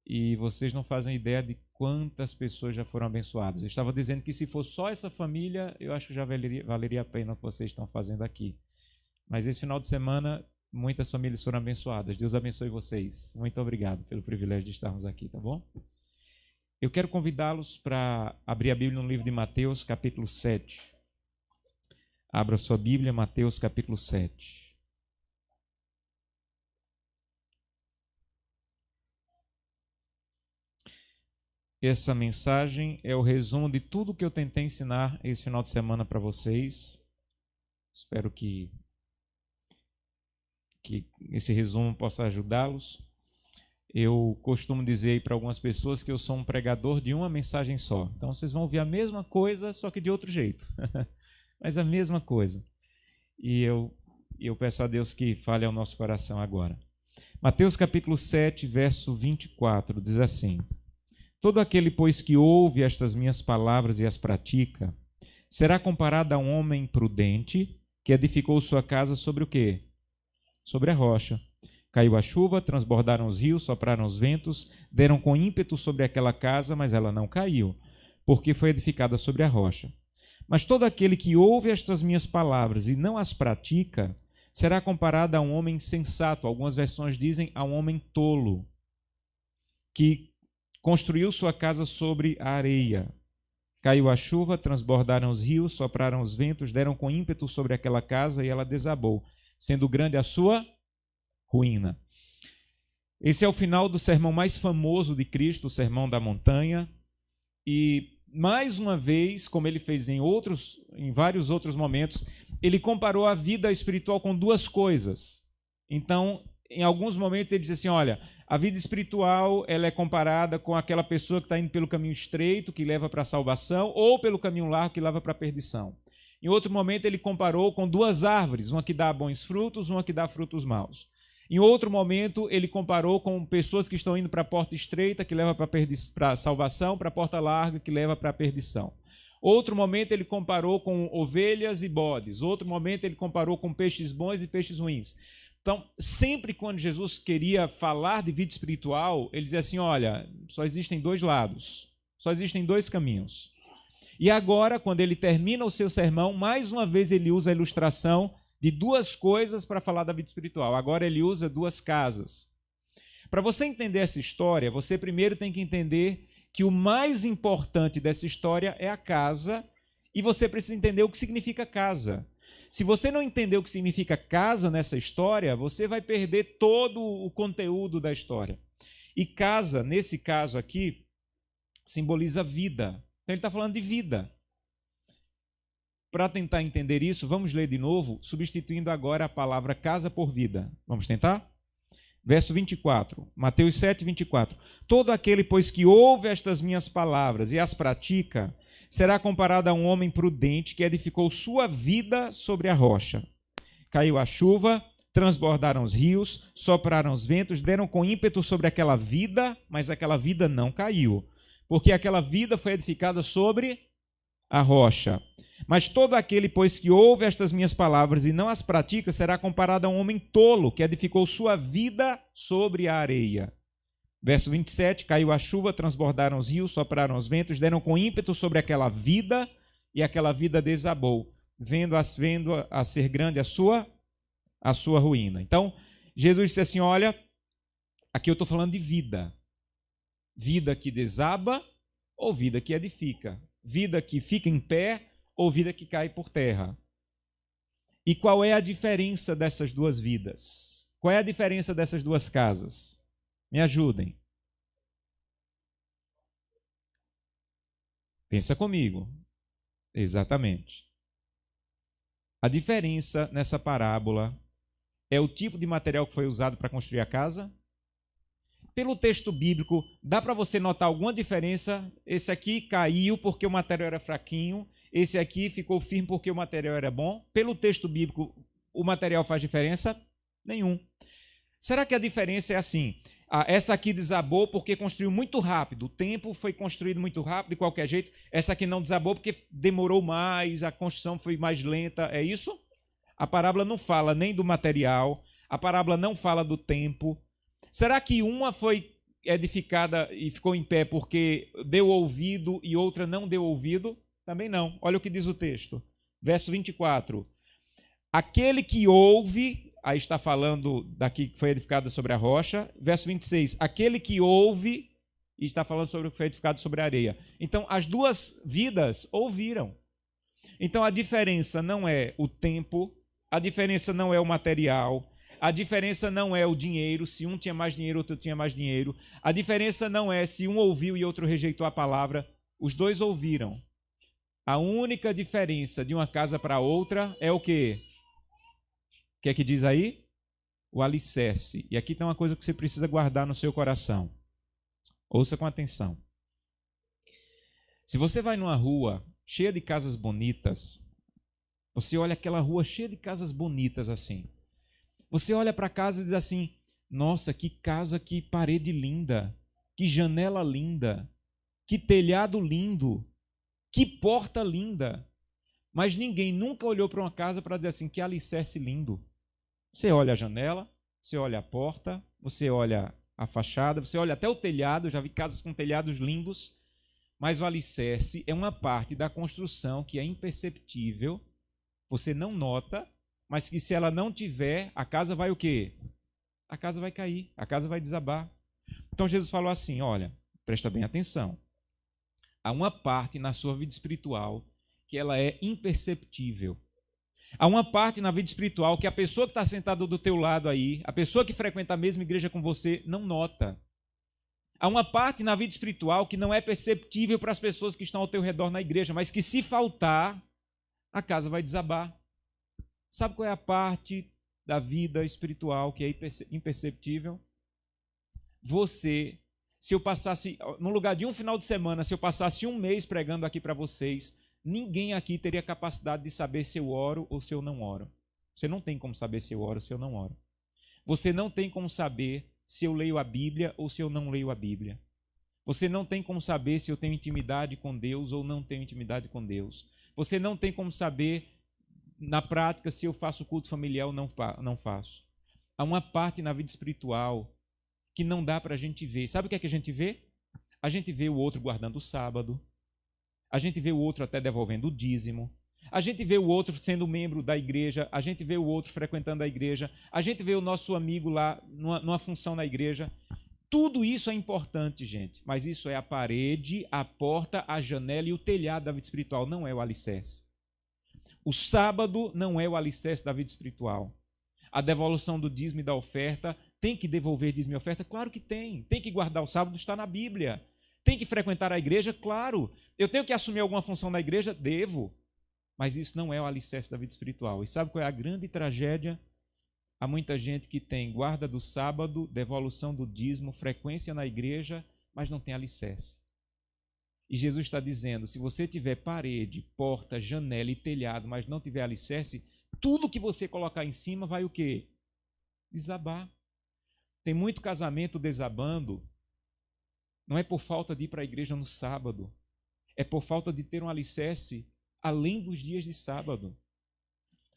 E vocês não fazem ideia de quantas pessoas já foram abençoadas. Eu estava dizendo que se for só essa família, eu acho que já valeria a pena o que vocês estão fazendo aqui. Mas esse final de semana, muitas famílias foram abençoadas. Deus abençoe vocês. Muito obrigado pelo privilégio de estarmos aqui, tá bom? Eu quero convidá-los para abrir a Bíblia no livro de Mateus, capítulo 7. Abra sua Bíblia, Mateus, capítulo 7. Essa mensagem é o resumo de tudo que eu tentei ensinar esse final de semana para vocês. Espero que esse resumo possa ajudá-los. Eu costumo dizer para algumas pessoas que eu sou um pregador de uma mensagem só. Então vocês vão ouvir a mesma coisa, só que de outro jeito. Mas a mesma coisa. E eu peço a Deus que fale ao nosso coração agora. Mateus capítulo 7, verso 24, diz assim: Todo aquele, pois, que ouve estas minhas palavras e as pratica, será comparado a um homem prudente que edificou sua casa sobre o quê? Sobre a rocha. Caiu a chuva, transbordaram os rios, sopraram os ventos, deram com ímpeto sobre aquela casa, mas ela não caiu, porque foi edificada sobre a rocha. Mas todo aquele que ouve estas minhas palavras e não as pratica, será comparado a um homem insensato. Algumas versões dizem a um homem tolo, que construiu sua casa sobre a areia. Caiu a chuva, transbordaram os rios, sopraram os ventos, deram com ímpeto sobre aquela casa e ela desabou, sendo grande a sua ruína. Esse é o final do sermão mais famoso de Cristo, o Sermão da Montanha. E, mais uma vez, como ele fez em vários outros momentos, ele comparou a vida espiritual com duas coisas. Então, em alguns momentos ele diz assim, olha, a vida espiritual ela é comparada com aquela pessoa que está indo pelo caminho estreito, que leva para a salvação, ou pelo caminho largo, que leva para a perdição. Em outro momento ele comparou com duas árvores, uma que dá bons frutos, uma que dá frutos maus. Em outro momento ele comparou com pessoas que estão indo para a porta estreita, que leva para a salvação, para a porta larga, que leva para a perdição. Outro momento ele comparou com ovelhas e bodes. Outro momento ele comparou com peixes bons e peixes ruins. Então, sempre quando Jesus queria falar de vida espiritual, ele dizia assim, olha, só existem dois lados, só existem dois caminhos. E agora, quando ele termina o seu sermão, mais uma vez ele usa a ilustração de duas coisas para falar da vida espiritual. Agora ele usa duas casas. Para você entender essa história, você primeiro tem que entender que o mais importante dessa história é a casa, e você precisa entender o que significa casa. Se você não entender o que significa casa nessa história, você vai perder todo o conteúdo da história. E casa, nesse caso aqui, simboliza vida. Então ele está falando de vida. Para tentar entender isso, vamos ler de novo, substituindo agora a palavra casa por vida. Vamos tentar? Verso 24, Mateus 7, 24. Todo aquele, pois, que ouve estas minhas palavras e as pratica, será comparado a um homem prudente que edificou sua vida sobre a rocha. Caiu a chuva, transbordaram os rios, sopraram os ventos, deram com ímpeto sobre aquela vida, mas aquela vida não caiu, porque aquela vida foi edificada sobre a rocha. Mas todo aquele, pois, que ouve estas minhas palavras e não as pratica, será comparado a um homem tolo que edificou sua vida sobre a areia. Verso 27, caiu a chuva, transbordaram os rios, sopraram os ventos, deram com ímpeto sobre aquela vida, e aquela vida desabou, vendo a ser grande a sua ruína. Então, Jesus disse assim, olha, aqui eu estou falando de vida. Vida que desaba ou vida que edifica. Vida que fica em pé ou vida que cai por terra. E qual é a diferença dessas duas vidas? Qual é a diferença dessas duas casas? Me ajudem. Pensa comigo. Exatamente. A diferença nessa parábola é o tipo de material que foi usado para construir a casa. Pelo texto bíblico, dá para você notar alguma diferença? Esse aqui caiu porque o material era fraquinho, esse aqui ficou firme porque o material era bom. Pelo texto bíblico, o material faz diferença? Nenhum. Será que a diferença é assim? Essa aqui desabou porque construiu muito rápido. O tempo foi construído muito rápido, de qualquer jeito. Essa aqui não desabou porque demorou mais, a construção foi mais lenta. É isso? A parábola não fala nem do material, a parábola não fala do tempo. Será que uma foi edificada e ficou em pé porque deu ouvido e outra não deu ouvido? Também não. Olha o que diz o texto. Verso 24. Aquele que ouve... Aí está falando daqui que foi edificada sobre a rocha. Verso 26. Aquele que ouve, e está falando sobre o que foi edificado sobre a areia. Então, as duas vidas ouviram. Então, a diferença não é o tempo, a diferença não é o material, a diferença não é o dinheiro, se um tinha mais dinheiro, outro tinha mais dinheiro. A diferença não é se um ouviu e outro rejeitou a palavra. Os dois ouviram. A única diferença de uma casa para outra é o quê? O que é que diz aí? o alicerce. E aqui tem uma coisa que você precisa guardar no seu coração. Ouça com atenção. Se você vai numa rua cheia de casas bonitas, você olha aquela rua cheia de casas bonitas assim. Você olha para a casa e diz assim, nossa, que casa, que parede linda, que janela linda, que telhado lindo, que porta linda. Mas ninguém nunca olhou para uma casa para dizer assim, que alicerce lindo. Você olha a janela, você olha a porta, você olha a fachada, você olha até o telhado, já vi casas com telhados lindos, mas o alicerce é uma parte da construção que é imperceptível, você não nota, mas que se ela não tiver, a casa vai o quê? A casa vai cair, a casa vai desabar. Então Jesus falou assim, olha, presta bem atenção. Há uma parte na sua vida espiritual que ela é imperceptível. Há uma parte na vida espiritual que a pessoa que está sentada do teu lado aí, a pessoa que frequenta a mesma igreja com você, não nota. Há uma parte na vida espiritual que não é perceptível para as pessoas que estão ao teu redor na igreja, mas que se faltar, a casa vai desabar. Sabe qual é a parte da vida espiritual que é imperceptível? Você, se eu passasse, no lugar de um final de semana, se eu passasse um mês pregando aqui para vocês, ninguém aqui teria capacidade de saber se eu oro ou se eu não oro. Você não tem como saber se eu oro ou se eu não oro. Você não tem como saber se eu leio a Bíblia ou se eu não leio a Bíblia. Você não tem como saber se eu tenho intimidade com Deus ou não tenho intimidade com Deus. Você não tem como saber, na prática, se eu faço culto familiar ou não faço. Há uma parte na vida espiritual que não dá para a gente ver. Sabe o que é que a gente vê? A gente vê o outro guardando o sábado. A gente vê o outro até devolvendo o dízimo. A gente vê o outro sendo membro da igreja. A gente vê o outro frequentando a igreja. A gente vê o nosso amigo lá numa função na igreja. Tudo isso é importante, gente. Mas isso é a parede, a porta, a janela e o telhado da vida espiritual. Não é o alicerce. O sábado não é o alicerce da vida espiritual. A devolução do dízimo e da oferta, tem que devolver dízimo e oferta? Claro que tem. Tem que guardar o sábado, está na Bíblia. Tem que frequentar a igreja? Claro. Eu tenho que assumir alguma função na igreja? Devo. Mas isso não é o alicerce da vida espiritual. E sabe qual é a grande tragédia? Há muita gente que tem guarda do sábado, devolução do dízimo, frequência na igreja, mas não tem alicerce. E Jesus está dizendo, se você tiver parede, porta, janela e telhado, mas não tiver alicerce, tudo que você colocar em cima vai o quê? Desabar. Tem muito casamento desabando, não é por falta de ir para a igreja no sábado, é por falta de ter um alicerce além dos dias de sábado.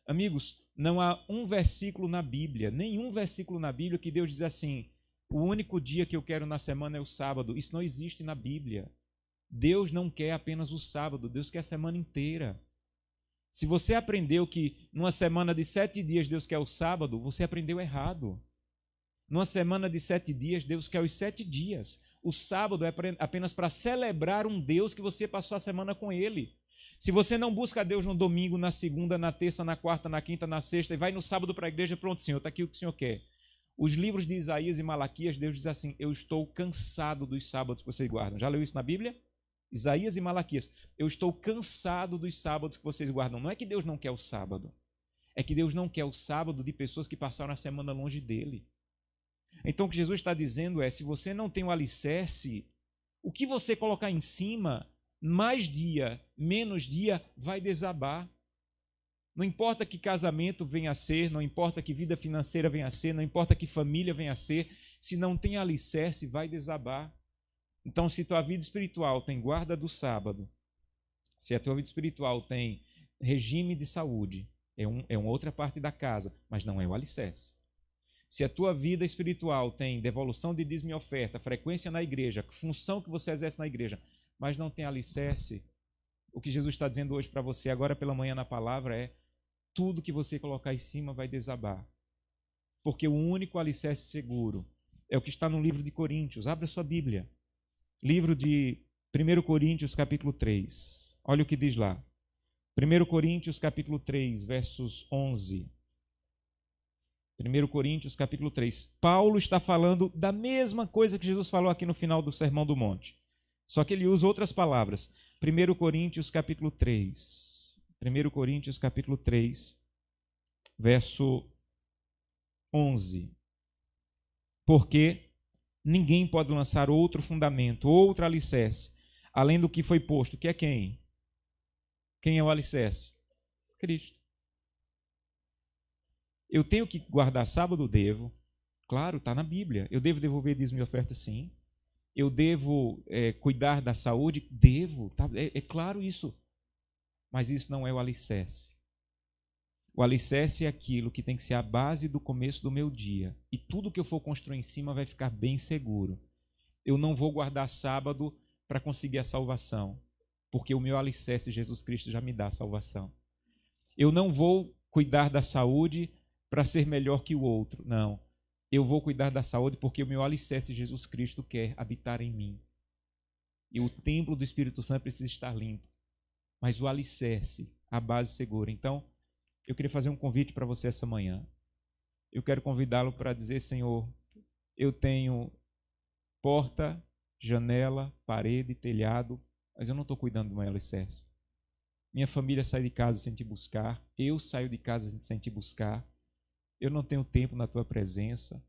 Amigos, não há um versículo na Bíblia, nenhum versículo na Bíblia que Deus diz assim, o único dia que eu quero na semana é o sábado. Isso não existe na Bíblia. Deus não quer apenas o sábado, Deus quer a semana inteira. Se você aprendeu que numa semana de 7 dias Deus quer o sábado, você aprendeu errado. Numa semana de 7 dias, Deus quer os 7 dias. O sábado é apenas para celebrar um Deus que você passou a semana com Ele. Se você não busca Deus no domingo, na segunda, na terça, na quarta, na quinta, na sexta, e vai no sábado para a igreja, pronto, Senhor, está aqui o que o Senhor quer. Os livros de Isaías e Malaquias, Deus diz assim, eu estou cansado dos sábados que vocês guardam. Já leu isso na Bíblia? Isaías e Malaquias, eu estou cansado dos sábados que vocês guardam. Não é que Deus não quer o sábado, é que Deus não quer o sábado de pessoas que passaram a semana longe dele. Então o que Jesus está dizendo é, se você não tem o alicerce, o que você colocar em cima, mais dia, menos dia, vai desabar. Não importa que casamento venha a ser, não importa que vida financeira venha a ser, não importa que família venha a ser, se não tem alicerce, vai desabar. Então, se tua vida espiritual tem guarda do sábado, se a tua vida espiritual tem regime de saúde, é uma outra parte da casa, mas não é o alicerce. Se a tua vida espiritual tem devolução de dízimo e oferta, frequência na igreja, função que você exerce na igreja, mas não tem alicerce, o que Jesus está dizendo hoje para você, agora pela manhã na palavra, é tudo que você colocar em cima vai desabar. Porque o único alicerce seguro é o que está no livro de Coríntios. Abra sua Bíblia. Livro de 1 Coríntios, capítulo 3. Olha o que diz lá. 1 Coríntios, capítulo 3, versos 11. 1 Coríntios, capítulo 3. Paulo está falando da mesma coisa que Jesus falou aqui no final do Sermão do Monte. Só que ele usa outras palavras. 1 Coríntios, capítulo 3. 1 Coríntios, capítulo 3, verso 11. Porque ninguém pode lançar outro fundamento, outro alicerce, além do que foi posto, que é quem? Quem é o alicerce? Cristo. Eu tenho que guardar sábado? Devo. Claro, está na Bíblia. Eu devo devolver dízimo e oferta? Sim. Eu devo cuidar da saúde? Devo. Tá? É claro isso. Mas isso não é o alicerce. O alicerce é aquilo que tem que ser a base do começo do meu dia. E tudo que eu for construir em cima vai ficar bem seguro. Eu não vou guardar sábado para conseguir a salvação, porque o meu alicerce, Jesus Cristo, já me dá a salvação. Eu não vou cuidar da saúde para ser melhor que o outro. Não. Eu vou cuidar da saúde porque o meu alicerce, Jesus Cristo, quer habitar em mim. E o templo do Espírito Santo precisa estar limpo. Mas o alicerce, a base segura. Então, eu queria fazer um convite para você essa manhã. Eu quero convidá-lo para dizer, Senhor, eu tenho porta, janela, parede, telhado, mas eu não estou cuidando do meu alicerce. Minha família sai de casa sem te buscar, eu saio de casa sem te buscar, eu não tenho tempo na tua presença.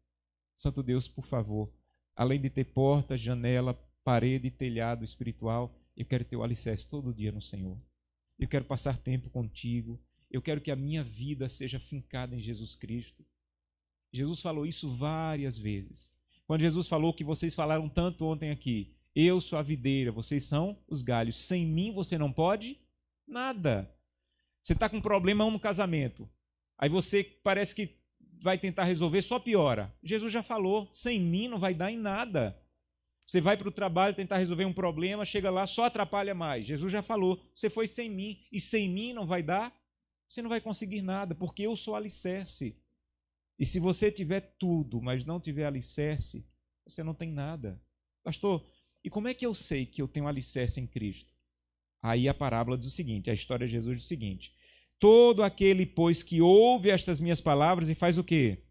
Santo Deus, por favor, além de ter porta, janela, parede, telhado espiritual, eu quero ter o alicerce todo dia no Senhor. Eu quero passar tempo contigo, eu quero que a minha vida seja fincada em Jesus Cristo. Jesus falou isso várias vezes. Quando Jesus falou que vocês falaram tanto ontem aqui, eu sou a videira, vocês são os galhos, sem mim você não pode nada. Você está com um problema no casamento, aí você parece que vai tentar resolver, só piora. Jesus já falou, sem mim não vai dar em nada. Você vai para o trabalho tentar resolver um problema, chega lá, só atrapalha mais. Jesus já falou, você foi sem mim, e sem mim não vai dar, você não vai conseguir nada, porque eu sou alicerce. E se você tiver tudo, mas não tiver alicerce, você não tem nada. Pastor, e como é que eu sei que eu tenho alicerce em Cristo? Aí a parábola diz o seguinte, a história de Jesus diz o seguinte: todo aquele, pois, que ouve estas minhas palavras e faz o quê?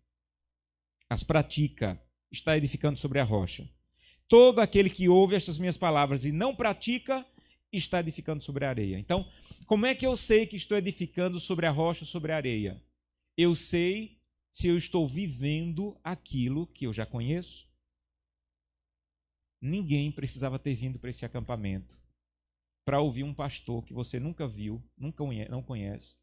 As pratica, está edificando sobre a rocha. Todo aquele que ouve estas minhas palavras e não pratica, está edificando sobre a areia. Então, como é que eu sei que estou edificando sobre a rocha, sobre a areia? Eu sei se eu estou vivendo aquilo que eu já conheço. Ninguém precisava ter vindo para esse acampamento para ouvir um pastor que você nunca viu, não conhece,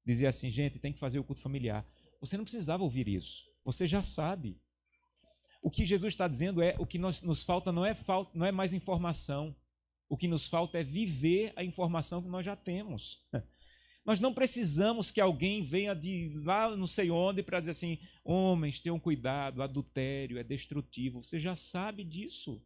dizer assim, gente, tem que fazer o culto familiar. Você não precisava ouvir isso. Você já sabe. O que Jesus está dizendo é, o que nos falta não é mais informação. O que nos falta é viver a informação que nós já temos. Nós não precisamos que alguém venha de lá não sei onde para dizer assim, homens, tenham cuidado, adultério é destrutivo. Você já sabe disso.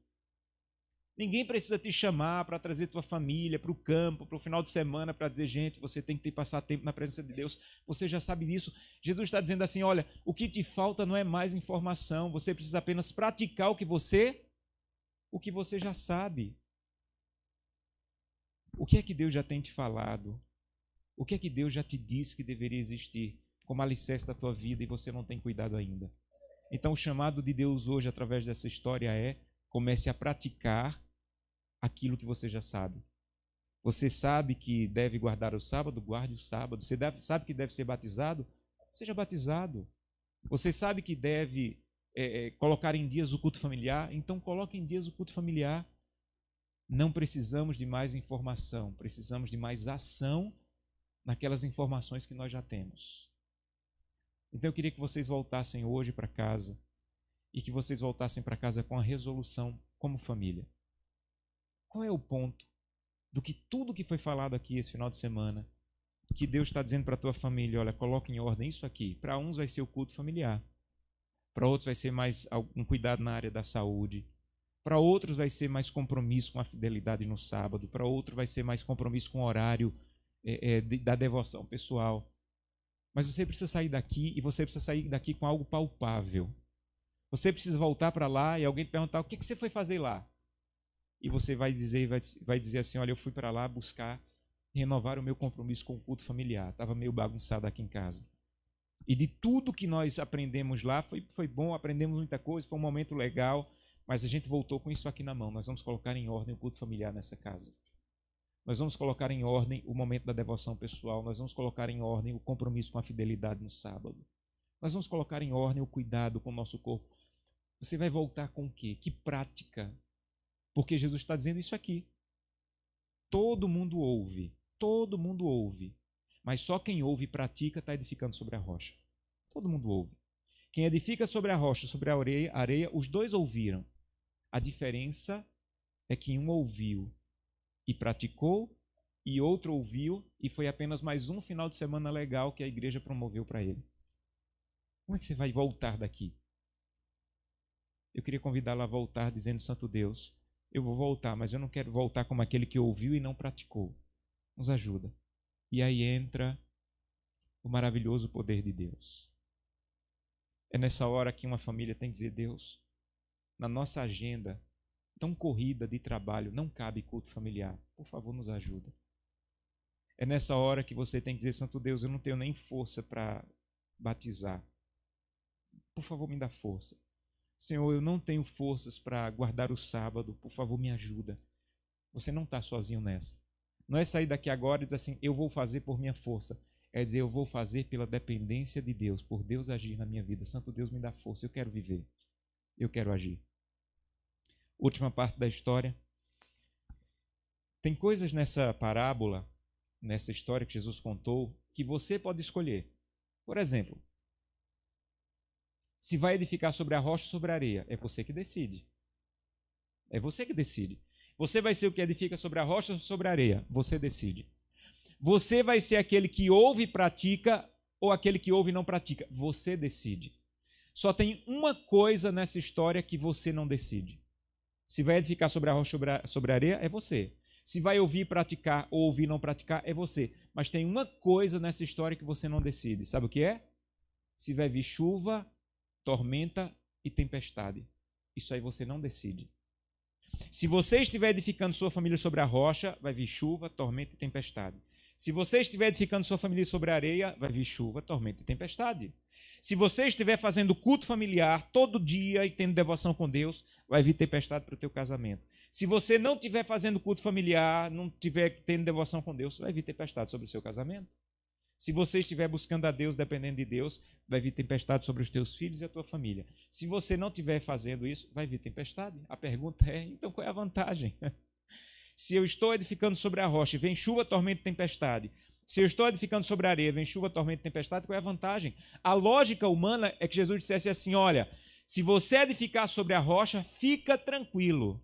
Ninguém precisa te chamar para trazer tua família para o campo, para o final de semana, para dizer, gente, você tem que passar tempo na presença de Deus. Você já sabe disso. Jesus está dizendo assim, olha, o que te falta não é mais informação, você precisa apenas praticar o que você já sabe. O que é que Deus já tem te falado? O que é que Deus já te disse que deveria existir como alicerce da tua vida e você não tem cuidado ainda? Então o chamado de Deus hoje, através dessa história, é comece a praticar aquilo que você já sabe. Você sabe que deve guardar o sábado? Guarde o sábado. Você sabe que deve ser batizado? Seja batizado. Você sabe que deve colocar em dias o culto familiar? Então coloque em dias o culto familiar. Não precisamos de mais informação, precisamos de mais ação naquelas informações que nós já temos. Então eu queria que vocês voltassem hoje para casa e que vocês voltassem para casa com a resolução como família. Qual é o ponto do que tudo que foi falado aqui esse final de semana, que Deus está dizendo para a tua família, olha, coloca em ordem isso aqui. Para uns vai ser o culto familiar, para outros vai ser mais um cuidado na área da saúde, para outros vai ser mais compromisso com a fidelidade no sábado, para outros vai ser mais compromisso com o horário da devoção pessoal. Mas você precisa sair daqui e você precisa sair daqui com algo palpável. Você precisa voltar para lá e alguém te perguntar, o que você foi fazer lá? E você vai dizer assim, olha, eu fui para lá buscar renovar o meu compromisso com o culto familiar. Estava meio bagunçado aqui em casa. E de tudo que nós aprendemos lá, foi bom, aprendemos muita coisa, foi um momento legal, mas a gente voltou com isso aqui na mão. Nós vamos colocar em ordem o culto familiar nessa casa. Nós vamos colocar em ordem o momento da devoção pessoal. Nós vamos colocar em ordem o compromisso com a fidelidade no sábado. Nós vamos colocar em ordem o cuidado com o nosso corpo. Você vai voltar com o quê? Que prática? Porque Jesus está dizendo isso aqui. Todo mundo ouve, mas só quem ouve e pratica está edificando sobre a rocha. Todo mundo ouve. Quem edifica sobre a rocha, sobre a areia, os dois ouviram. A diferença é que um ouviu e praticou, e outro ouviu e foi apenas mais um final de semana legal que a igreja promoveu para ele. Como é que você vai voltar daqui? Eu queria convidá-la a voltar dizendo: Santo Deus, eu vou voltar, mas eu não quero voltar como aquele que ouviu e não praticou. Nos ajuda. E aí entra o maravilhoso poder de Deus. É nessa hora que uma família tem que dizer: Deus, na nossa agenda tão corrida de trabalho, não cabe culto familiar. Por favor, nos ajuda. É nessa hora que você tem que dizer: Santo Deus, eu não tenho nem força para batizar. Por favor, me dá força. Senhor, eu não tenho forças para guardar o sábado. Por favor, me ajuda. Você não está sozinho nessa. Não é sair daqui agora e dizer assim: eu vou fazer por minha força. É dizer: eu vou fazer pela dependência de Deus, por Deus agir na minha vida. Santo Deus, me dá força. Eu quero viver. Eu quero agir. Última parte da história. Tem coisas nessa parábola, nessa história que Jesus contou, que você pode escolher. Por exemplo, se vai edificar sobre a rocha ou sobre a areia, é você que decide. É você que decide. Você vai ser o que edifica sobre a rocha ou sobre a areia? Você decide. Você vai ser aquele que ouve e pratica ou aquele que ouve e não pratica? Você decide. Só tem uma coisa nessa história que você não decide. Se vai edificar sobre a rocha ou sobre a areia, é você. Se vai ouvir e praticar ou ouvir e não praticar, é você. Mas tem uma coisa nessa história que você não decide. Sabe o que é? Se vai vir chuva, tormenta e tempestade. Isso aí você não decide. Se você estiver edificando sua família sobre a rocha, vai vir chuva, tormenta e tempestade. Se você estiver edificando sua família sobre a areia, vai vir chuva, tormenta e tempestade. Se você estiver fazendo culto familiar todo dia e tendo devoção com Deus, vai vir tempestade para o teu casamento. Se você não estiver fazendo culto familiar, não estiver tendo devoção com Deus, vai vir tempestade sobre o seu casamento. Se você estiver buscando a Deus, dependendo de Deus, vai vir tempestade sobre os teus filhos e a tua família. Se você não estiver fazendo isso, vai vir tempestade. A pergunta é: então qual é a vantagem? Se eu estou edificando sobre a rocha e vem chuva, tormenta e tempestade. Se eu estou edificando sobre a areia, vem chuva, tormenta e tempestade, qual é a vantagem? A lógica humana é que Jesus dissesse assim: olha, se você edificar sobre a rocha, fica tranquilo.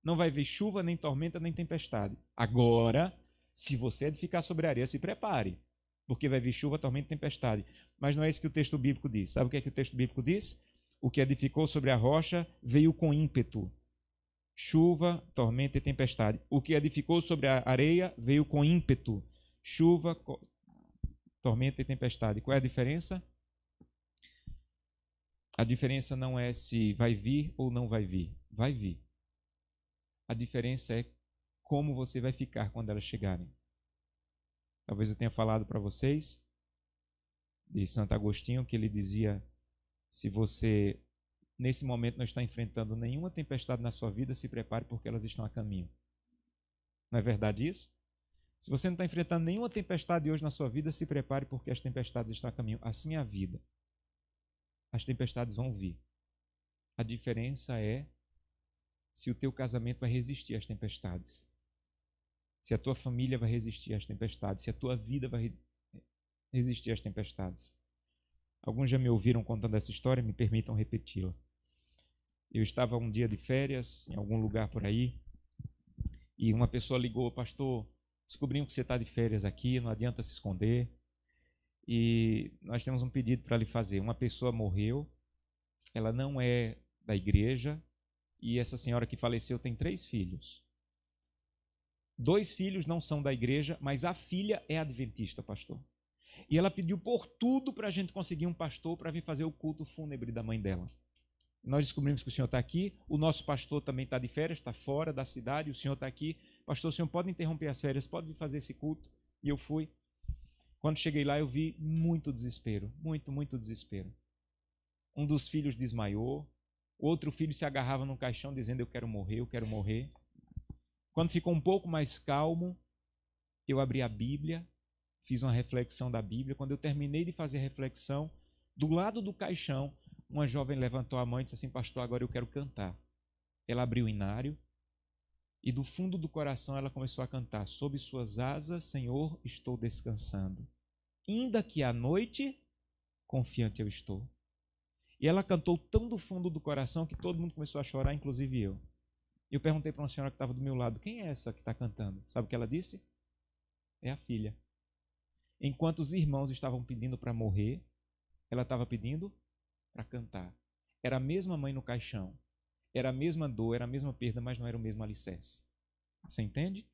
Não vai vir chuva, nem tormenta, nem tempestade. Agora, se você edificar sobre a areia, se prepare, porque vai vir chuva, tormenta e tempestade. Mas não é isso que o texto bíblico diz. Sabe o que é que o texto bíblico diz? O que edificou sobre a rocha veio com ímpeto. Chuva, tormenta e tempestade. O que edificou sobre a areia veio com ímpeto. Chuva, tormenta e tempestade. Qual é a diferença? A diferença não é se vai vir ou não vai vir. Vai vir. A diferença é como você vai ficar quando elas chegarem. Talvez eu tenha falado para vocês de Santo Agostinho, que ele dizia: se você nesse momento não está enfrentando nenhuma tempestade na sua vida, se prepare porque elas estão a caminho. Não é verdade isso? Se você não está enfrentando nenhuma tempestade hoje na sua vida, se prepare porque as tempestades estão a caminho. Assim é a vida. As tempestades vão vir. A diferença é se o teu casamento vai resistir às tempestades. Se a tua família vai resistir às tempestades. Se a tua vida vai resistir às tempestades. Alguns já me ouviram contando essa história, me permitam repeti-la. Eu estava um dia de férias em algum lugar por aí e uma pessoa ligou: pastor, descobrimos que você está de férias aqui, não adianta se esconder. E nós temos um pedido para lhe fazer. Uma pessoa morreu, ela não é da igreja, e essa senhora que faleceu tem 3 filhos. 2 filhos não são da igreja, mas a filha é adventista, pastor. E ela pediu por tudo para a gente conseguir um pastor para vir fazer o culto fúnebre da mãe dela. Nós descobrimos que o senhor está aqui, o nosso pastor também está de férias, está fora da cidade, o senhor está aqui. Pastor, o senhor pode interromper as férias, pode vir fazer esse culto? E eu fui. Quando cheguei lá, eu vi muito desespero, muito desespero. Um dos filhos desmaiou, o outro filho se agarrava num caixão dizendo: eu quero morrer, eu quero morrer. Quando ficou um pouco mais calmo, eu abri a Bíblia, fiz uma reflexão da Bíblia. Quando eu terminei de fazer a reflexão, Do lado do caixão, uma jovem levantou a mão e disse assim: pastor, agora eu quero cantar. Ela abriu o inário e do fundo do coração ela começou a cantar: sob suas asas, Senhor, estou descansando. Ainda que à noite, confiante eu estou. E ela cantou tão do fundo do coração que todo mundo começou a chorar, inclusive eu. Eu perguntei para uma senhora que estava do meu lado: quem é essa que está cantando? Sabe o que ela disse? É a filha. Enquanto os irmãos estavam pedindo para morrer, ela estava pedindo para cantar. Era a mesma mãe no caixão. Era a mesma dor, era a mesma perda, mas não era o mesmo alicerce. Você entende?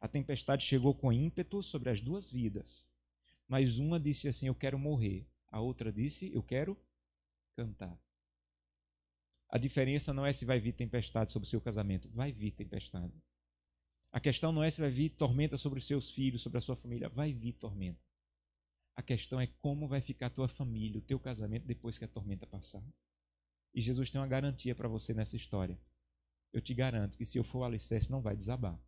A tempestade chegou com ímpeto sobre as duas vidas. Mas uma disse assim: eu quero morrer. A outra disse: eu quero cantar. A diferença não é se vai vir tempestade sobre o seu casamento. Vai vir tempestade. A questão não é se vai vir tormenta sobre os seus filhos, sobre a sua família. Vai vir tormenta. A questão é como vai ficar a tua família, o teu casamento, depois que a tormenta passar. E Jesus tem uma garantia para você nessa história. Eu te garanto que se eu for o alicerce, não vai desabar.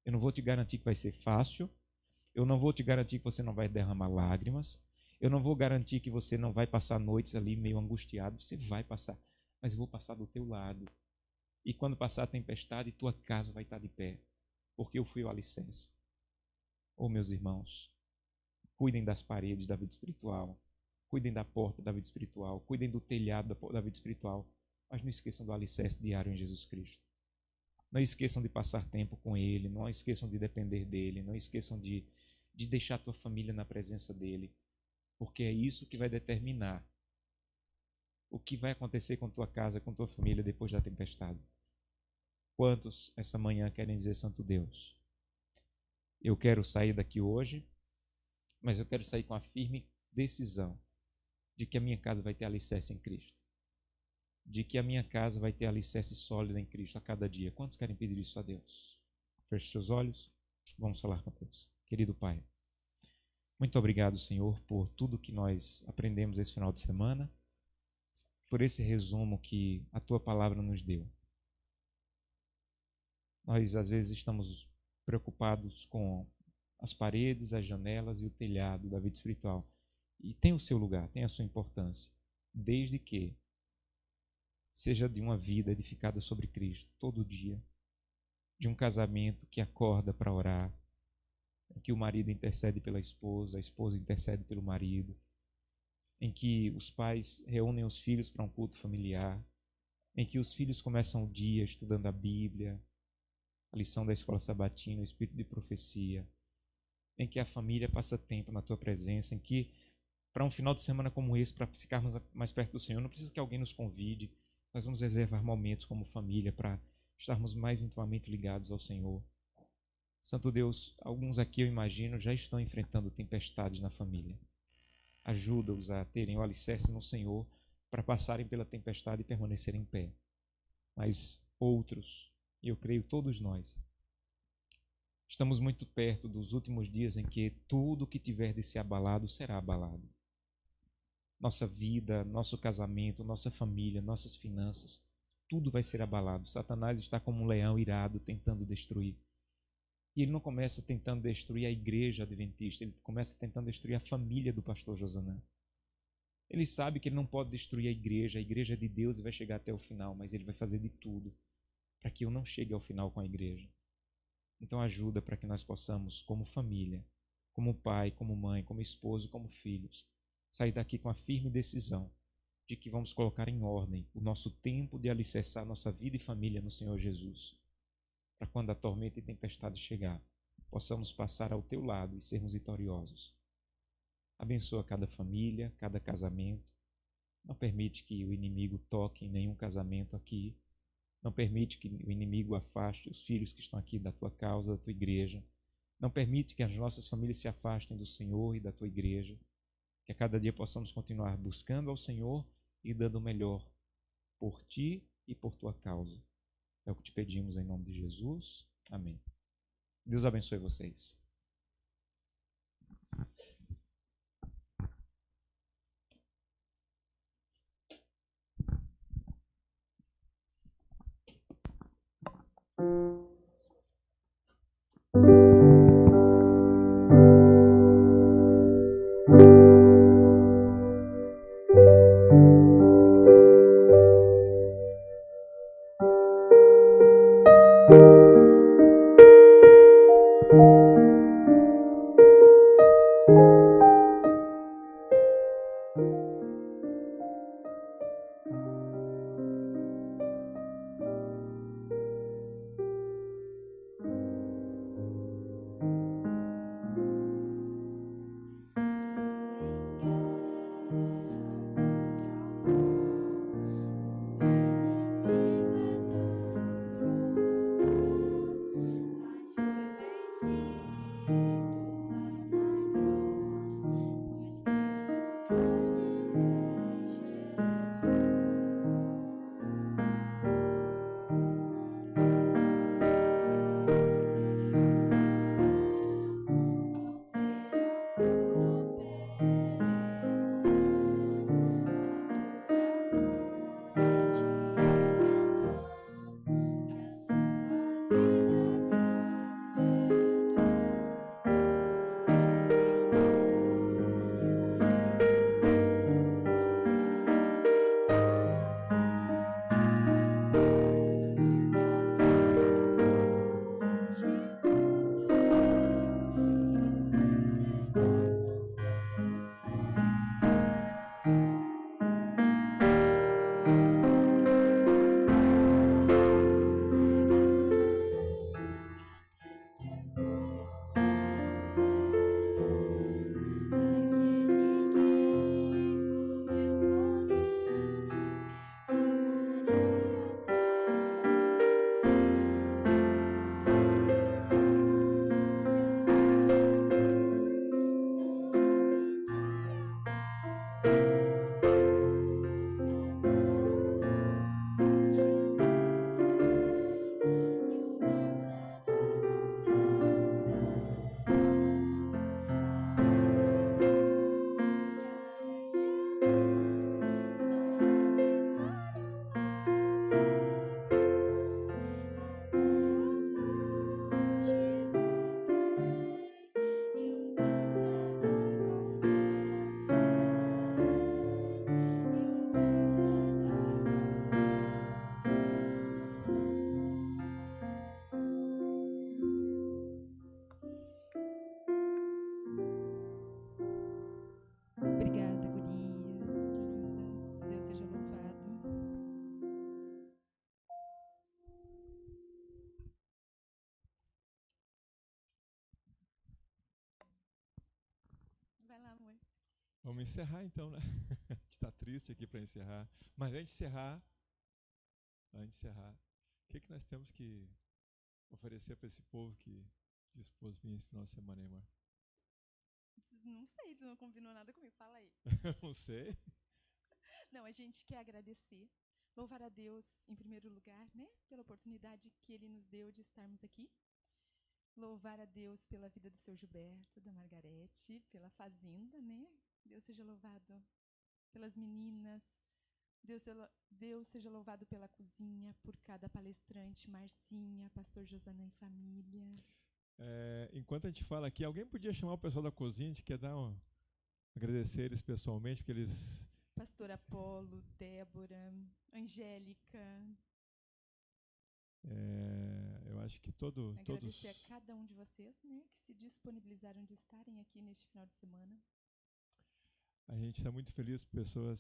Eu não vou te garantir que vai ser fácil. Eu não vou te garantir que você não vai derramar lágrimas. Eu não vou garantir que você não vai passar noites ali meio angustiado. Você vai passar. Mas eu vou passar do teu lado. E quando passar a tempestade, tua casa vai estar de pé. Porque eu fui o alicerce. Oh, meus irmãos, cuidem das paredes da vida espiritual. Cuidem da porta da vida espiritual. Cuidem do telhado da vida espiritual. Mas não esqueçam do alicerce diário em Jesus Cristo. Não esqueçam de passar tempo com Ele. Não esqueçam de depender dEle. Não esqueçam de deixar a tua família na presença dEle. Porque é isso que vai determinar o que vai acontecer com tua casa, com tua família depois da tempestade. Quantos essa manhã querem dizer: Santo Deus, eu quero sair daqui hoje, mas eu quero sair com a firme decisão de que a minha casa vai ter alicerce em Cristo. De que a minha casa vai ter alicerce sólida em Cristo a cada dia. Quantos querem pedir isso a Deus? Feche seus olhos, vamos falar com Deus. Querido Pai, muito obrigado, Senhor, por tudo que nós aprendemos esse final de semana, por esse resumo que a Tua palavra nos deu. Nós, às vezes, estamos preocupados com as paredes, as janelas e o telhado da vida espiritual. E tem o seu lugar, tem a sua importância, desde que seja de uma vida edificada sobre Cristo, todo dia, de um casamento que acorda para orar, em que o marido intercede pela esposa, a esposa intercede pelo marido, em que os pais reúnem os filhos para um culto familiar, em que os filhos começam o dia estudando a Bíblia, a lição da escola sabatina, o espírito de profecia, em que a família passa tempo na tua presença, em que para um final de semana como esse, para ficarmos mais perto do Senhor, não precisa que alguém nos convide, nós vamos reservar momentos como família para estarmos mais intimamente ligados ao Senhor. Santo Deus, alguns aqui eu imagino já estão enfrentando tempestades na família. Ajuda-os a terem o alicerce no Senhor para passarem pela tempestade e permanecerem em pé. Mas outros, e eu creio todos nós, estamos muito perto dos últimos dias em que tudo que tiver de ser abalado será abalado. Nossa vida, nosso casamento, nossa família, nossas finanças, tudo vai ser abalado. Satanás está como um leão irado tentando destruir. E ele não começa tentando destruir a igreja adventista, ele começa tentando destruir a família do pastor Josanã. Ele sabe que ele não pode destruir a igreja é de Deus e vai chegar até o final, mas ele vai fazer de tudo para que eu não chegue ao final com a igreja. Então ajuda para que nós possamos, como família, como pai, como mãe, como esposo, como filhos, sair daqui com a firme decisão de que vamos colocar em ordem o nosso tempo de alicerçar nossa vida e família no Senhor Jesus, para quando a tormenta e tempestade chegar, possamos passar ao teu lado e sermos vitoriosos. Abençoa cada família, cada casamento. Não permite que o inimigo toque em nenhum casamento aqui. Não permite que o inimigo afaste os filhos que estão aqui da tua causa, da tua igreja. Não permite que as nossas famílias se afastem do Senhor e da tua igreja. Que a cada dia possamos continuar buscando ao Senhor e dando o melhor por ti e por tua causa. É o que te pedimos em nome de Jesus. Amém. Deus abençoe vocês. Vamos encerrar então, né? A gente está triste aqui para encerrar. Mas antes de encerrar, o que nós temos que oferecer para esse povo que dispôs vir esse final de semana, hein, amor? Não sei, tu não combinou nada comigo. Fala aí. Não sei. Não, a gente quer agradecer, louvar a Deus em primeiro lugar, né, pela oportunidade que Ele nos deu de estarmos aqui. Louvar a Deus pela vida do seu Gilberto, da Margarete, pela fazenda, né? Deus seja louvado pelas meninas. Deus seja louvado pela cozinha, por cada palestrante, Marcinha, pastor Josanã e família. Enquanto a gente fala aqui, alguém podia chamar o pessoal da cozinha, a gente quer agradecer eles pessoalmente, porque eles... Pastor Apolo, Débora, Angélica. Eu acho que todos... Agradecer a cada um de vocês, né, que se disponibilizaram de estarem aqui neste final de semana. A gente está muito feliz por pessoas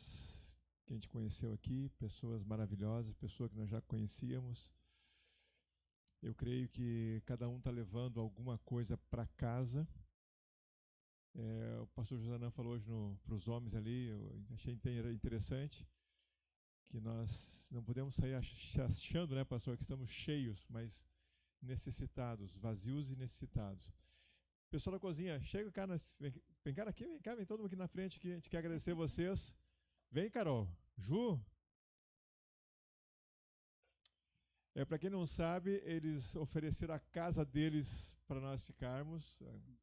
que a gente conheceu aqui, pessoas maravilhosas, pessoas que nós já conhecíamos. Eu creio que cada um está levando alguma coisa para casa. O pastor Josanã falou hoje para os homens ali, eu achei interessante, que nós não podemos sair achando, né, pastor, que estamos cheios, mas necessitados, vazios e necessitados. Pessoal da cozinha, chega cá, vem cá aqui, vem todo mundo aqui na frente, que a gente quer agradecer vocês. Vem, Carol. Ju. Para quem não sabe, eles ofereceram a casa deles para nós ficarmos.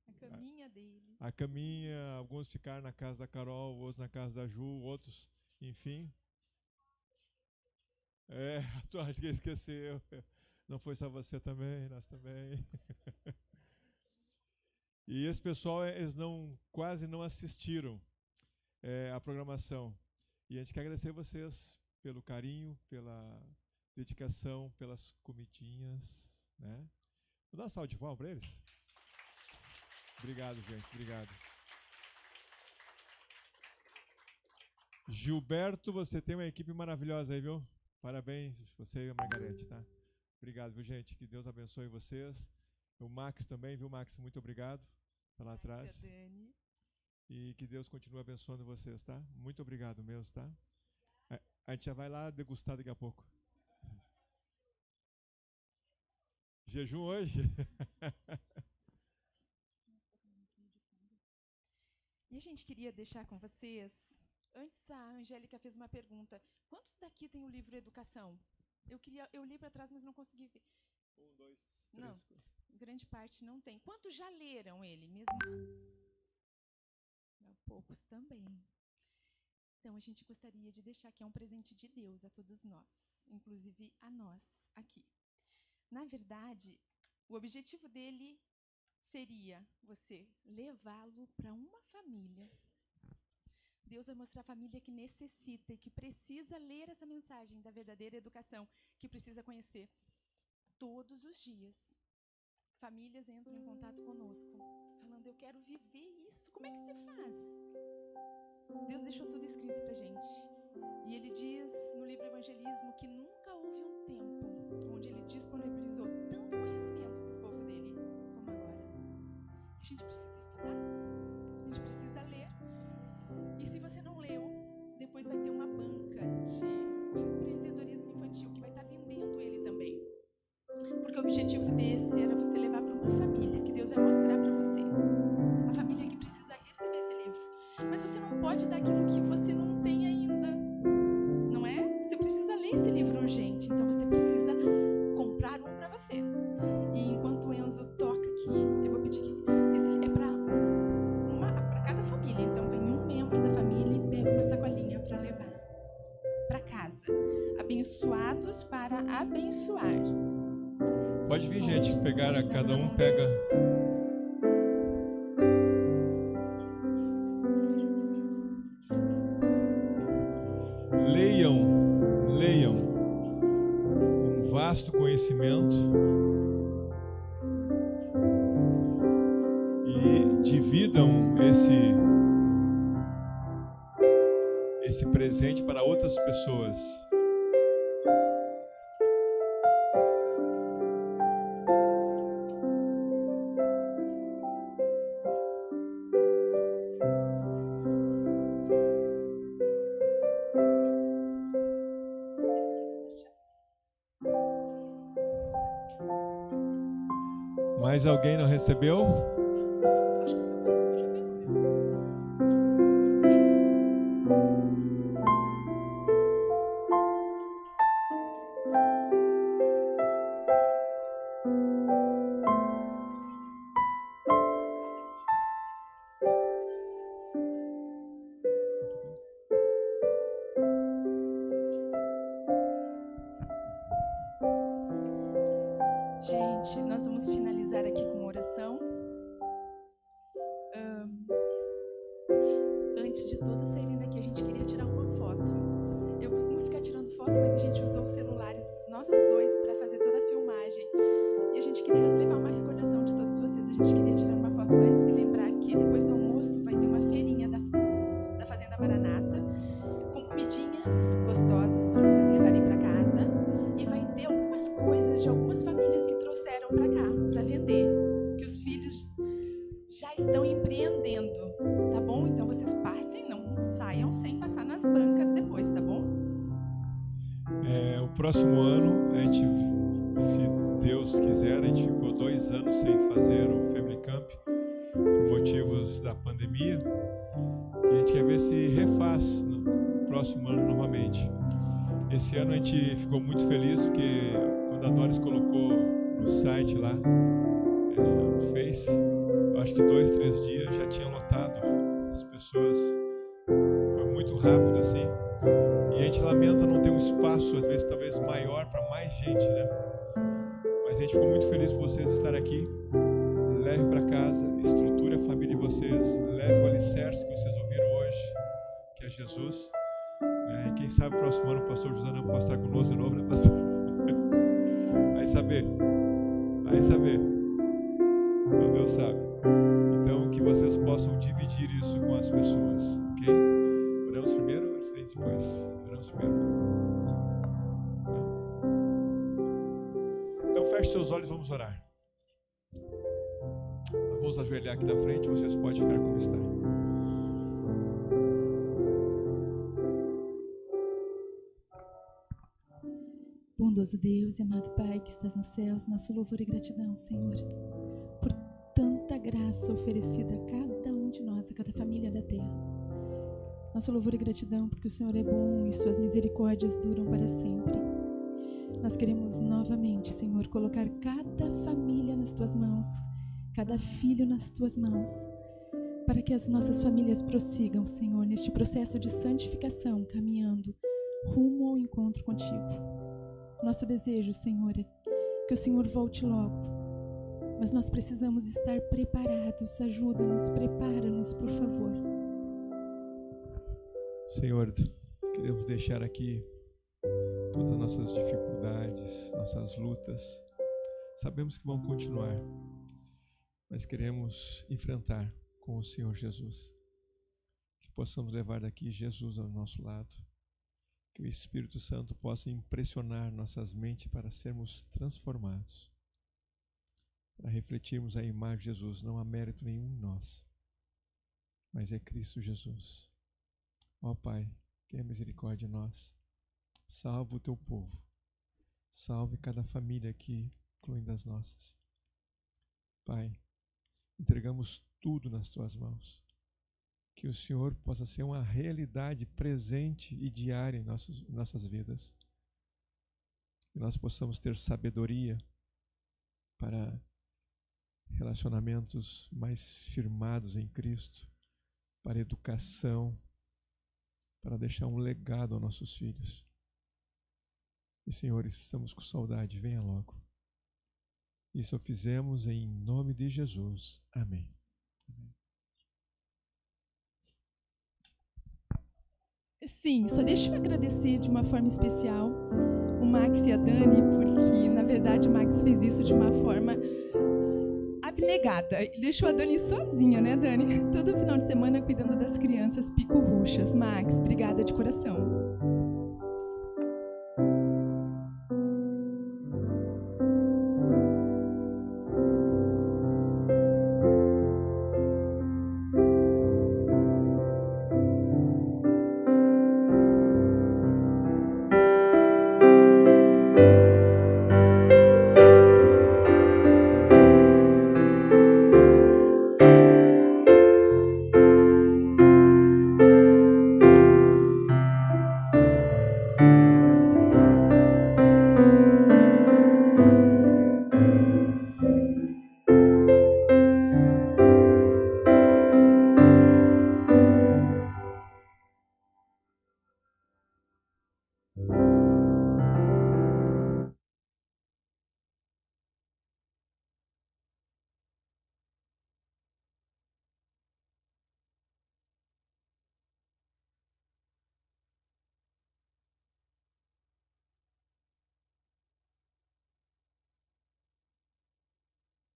A caminha dele. A caminha, alguns ficaram na casa da Carol, outros na casa da Ju, outros, enfim. Tu acha que esqueceu. Não foi só você também, nós também. E esse pessoal, eles quase não assistiram a programação. E a gente quer agradecer vocês pelo carinho, pela dedicação, pelas comidinhas, né? Vou dar uma salva de palmas para eles. Obrigado, gente, obrigado. Gilberto, você tem uma equipe maravilhosa aí, viu? Parabéns, você e a Margarete, tá? Obrigado, viu, gente? Que Deus abençoe vocês. O Max também, viu, Max? Muito obrigado. Tá lá atrás. Dani. E que Deus continue abençoando vocês, tá? Muito obrigado mesmo, tá? A gente já vai lá degustar daqui a pouco. Jejum hoje? E a gente queria deixar com vocês, antes a Angélica fez uma pergunta, quantos daqui tem o livro Educação? Eu li para trás, mas não consegui ver. 1, 2, 3. Não, grande parte não tem. Quantos já leram ele mesmo? Poucos também. Então, a gente gostaria de deixar que é um presente de Deus a todos nós, inclusive a nós aqui. Na verdade, o objetivo dele seria você levá-lo para uma família. Deus vai mostrar a família que necessita e que precisa ler essa mensagem da verdadeira educação, que precisa conhecer todos os dias. Famílias entram em contato conosco, falando, eu quero viver isso. Como é que se faz? Deus deixou tudo escrito pra gente. E Ele diz no livro Evangelismo que nunca houve um tempo onde Ele disponibilizou tanto conhecimento para o povo dele como agora. A gente precisa estudar, a gente precisa ler. E se você não leu, depois vai ter uma banca de empreendedorismo infantil que vai estar vendendo ele também. Porque o objetivo desse era você levar para uma família, que Deus vai mostrar para você. A família que precisa receber esse livro. Mas você não pode dar aquilo que você não tem ainda. Não é? Você precisa ler esse livro urgente. Então você precisa comprar um para você. E enquanto o Enzo toca aqui, eu vou pedir que esse é para cada família. Então vem um membro da família e pega uma sacolinha para levar para casa. Abençoados para abençoar. Pode vir, gente, pegar, cada um pega. Leiam um vasto conhecimento e dividam esse presente para outras pessoas. Mais alguém não recebeu? Acho que só mais um já pegou. Gente, nós vamos finalizar aqui com uma oração. Antes de todos saírem daqui, a gente queria tirar uma foto. Eu costumo ficar tirando foto, mas a gente usou os celulares, os nossos dois, para fazer toda a filmagem. E a gente queria levar uma recordação de todos vocês. A gente queria tirar uma foto antes e lembrar que depois do almoço vai ter uma feirinha da Fazenda Maranata, com comidinhas gostosas para vocês levarem para casa. E vai ter algumas coisas de algumas famílias que trouxeram para cá, para vender. Que os filhos já estão empreendendo, tá bom? Então vocês passem, não saiam sem passar nas bancas depois, tá bom? O próximo ano, a gente, se Deus quiser, a gente ficou 2 anos sem fazer o Family Camp por motivos da pandemia. E a gente quer ver se refaz no próximo ano novamente. Esse ano a gente ficou muito feliz porque quando a Doris colocou no site lá, no Face, eu acho que 2, 3 dias já tinha lotado. As pessoas, foi muito rápido assim. E a gente lamenta não ter um espaço, às vezes talvez maior para mais gente, né? Mas a gente ficou muito feliz por vocês estarem aqui. Leve para casa, estruture a família de vocês, leve o alicerce que vocês ouviram hoje, que é Jesus. E quem sabe o próximo ano o pastor José não pode estar conosco de novo, né, pastor? Vai saber. Então Deus sabe. Então que vocês possam dividir isso com as pessoas, ok? Oramos primeiro ou depois? Oramos primeiro. Então feche seus olhos, vamos orar. Vamos ajoelhar aqui na frente, vocês podem ficar como estão. Bondoso Deus e amado Pai que estás nos céus, nosso louvor e gratidão, Senhor, por tanta graça oferecida a cada um de nós, a cada família da terra. Nosso louvor e gratidão porque o Senhor é bom e suas misericórdias duram para sempre. Nós queremos novamente, Senhor, colocar cada família nas tuas mãos, cada filho nas tuas mãos, para que as nossas famílias prossigam, Senhor, neste processo de santificação, caminhando rumo ao encontro contigo. Nosso desejo, Senhor, é que o Senhor volte logo, mas nós precisamos estar preparados. Ajuda-nos, prepara-nos, por favor. Senhor, queremos deixar aqui todas as nossas dificuldades, nossas lutas. Sabemos que vão continuar, mas queremos enfrentar com o Senhor Jesus. Que possamos levar daqui Jesus ao nosso lado. Que o Espírito Santo possa impressionar nossas mentes para sermos transformados. Para refletirmos a imagem de Jesus. Não há mérito nenhum em nós, mas é Cristo Jesus. Ó Pai, tenha misericórdia de nós. Salva o teu povo. Salve cada família aqui, incluindo as nossas. Pai, entregamos tudo nas tuas mãos. Que o Senhor possa ser uma realidade presente e diária em nossas vidas. Que nós possamos ter sabedoria para relacionamentos mais firmados em Cristo, para educação, para deixar um legado aos nossos filhos. E, Senhor, estamos com saudade, venha logo. Isso fizemos em nome de Jesus. Amém. Sim, só deixa eu agradecer de uma forma especial o Max e a Dani, porque, na verdade, o Max fez isso de uma forma abnegada. Deixou a Dani sozinha, né, Dani? Todo final de semana cuidando das crianças pico-roxas. Max, obrigada de coração.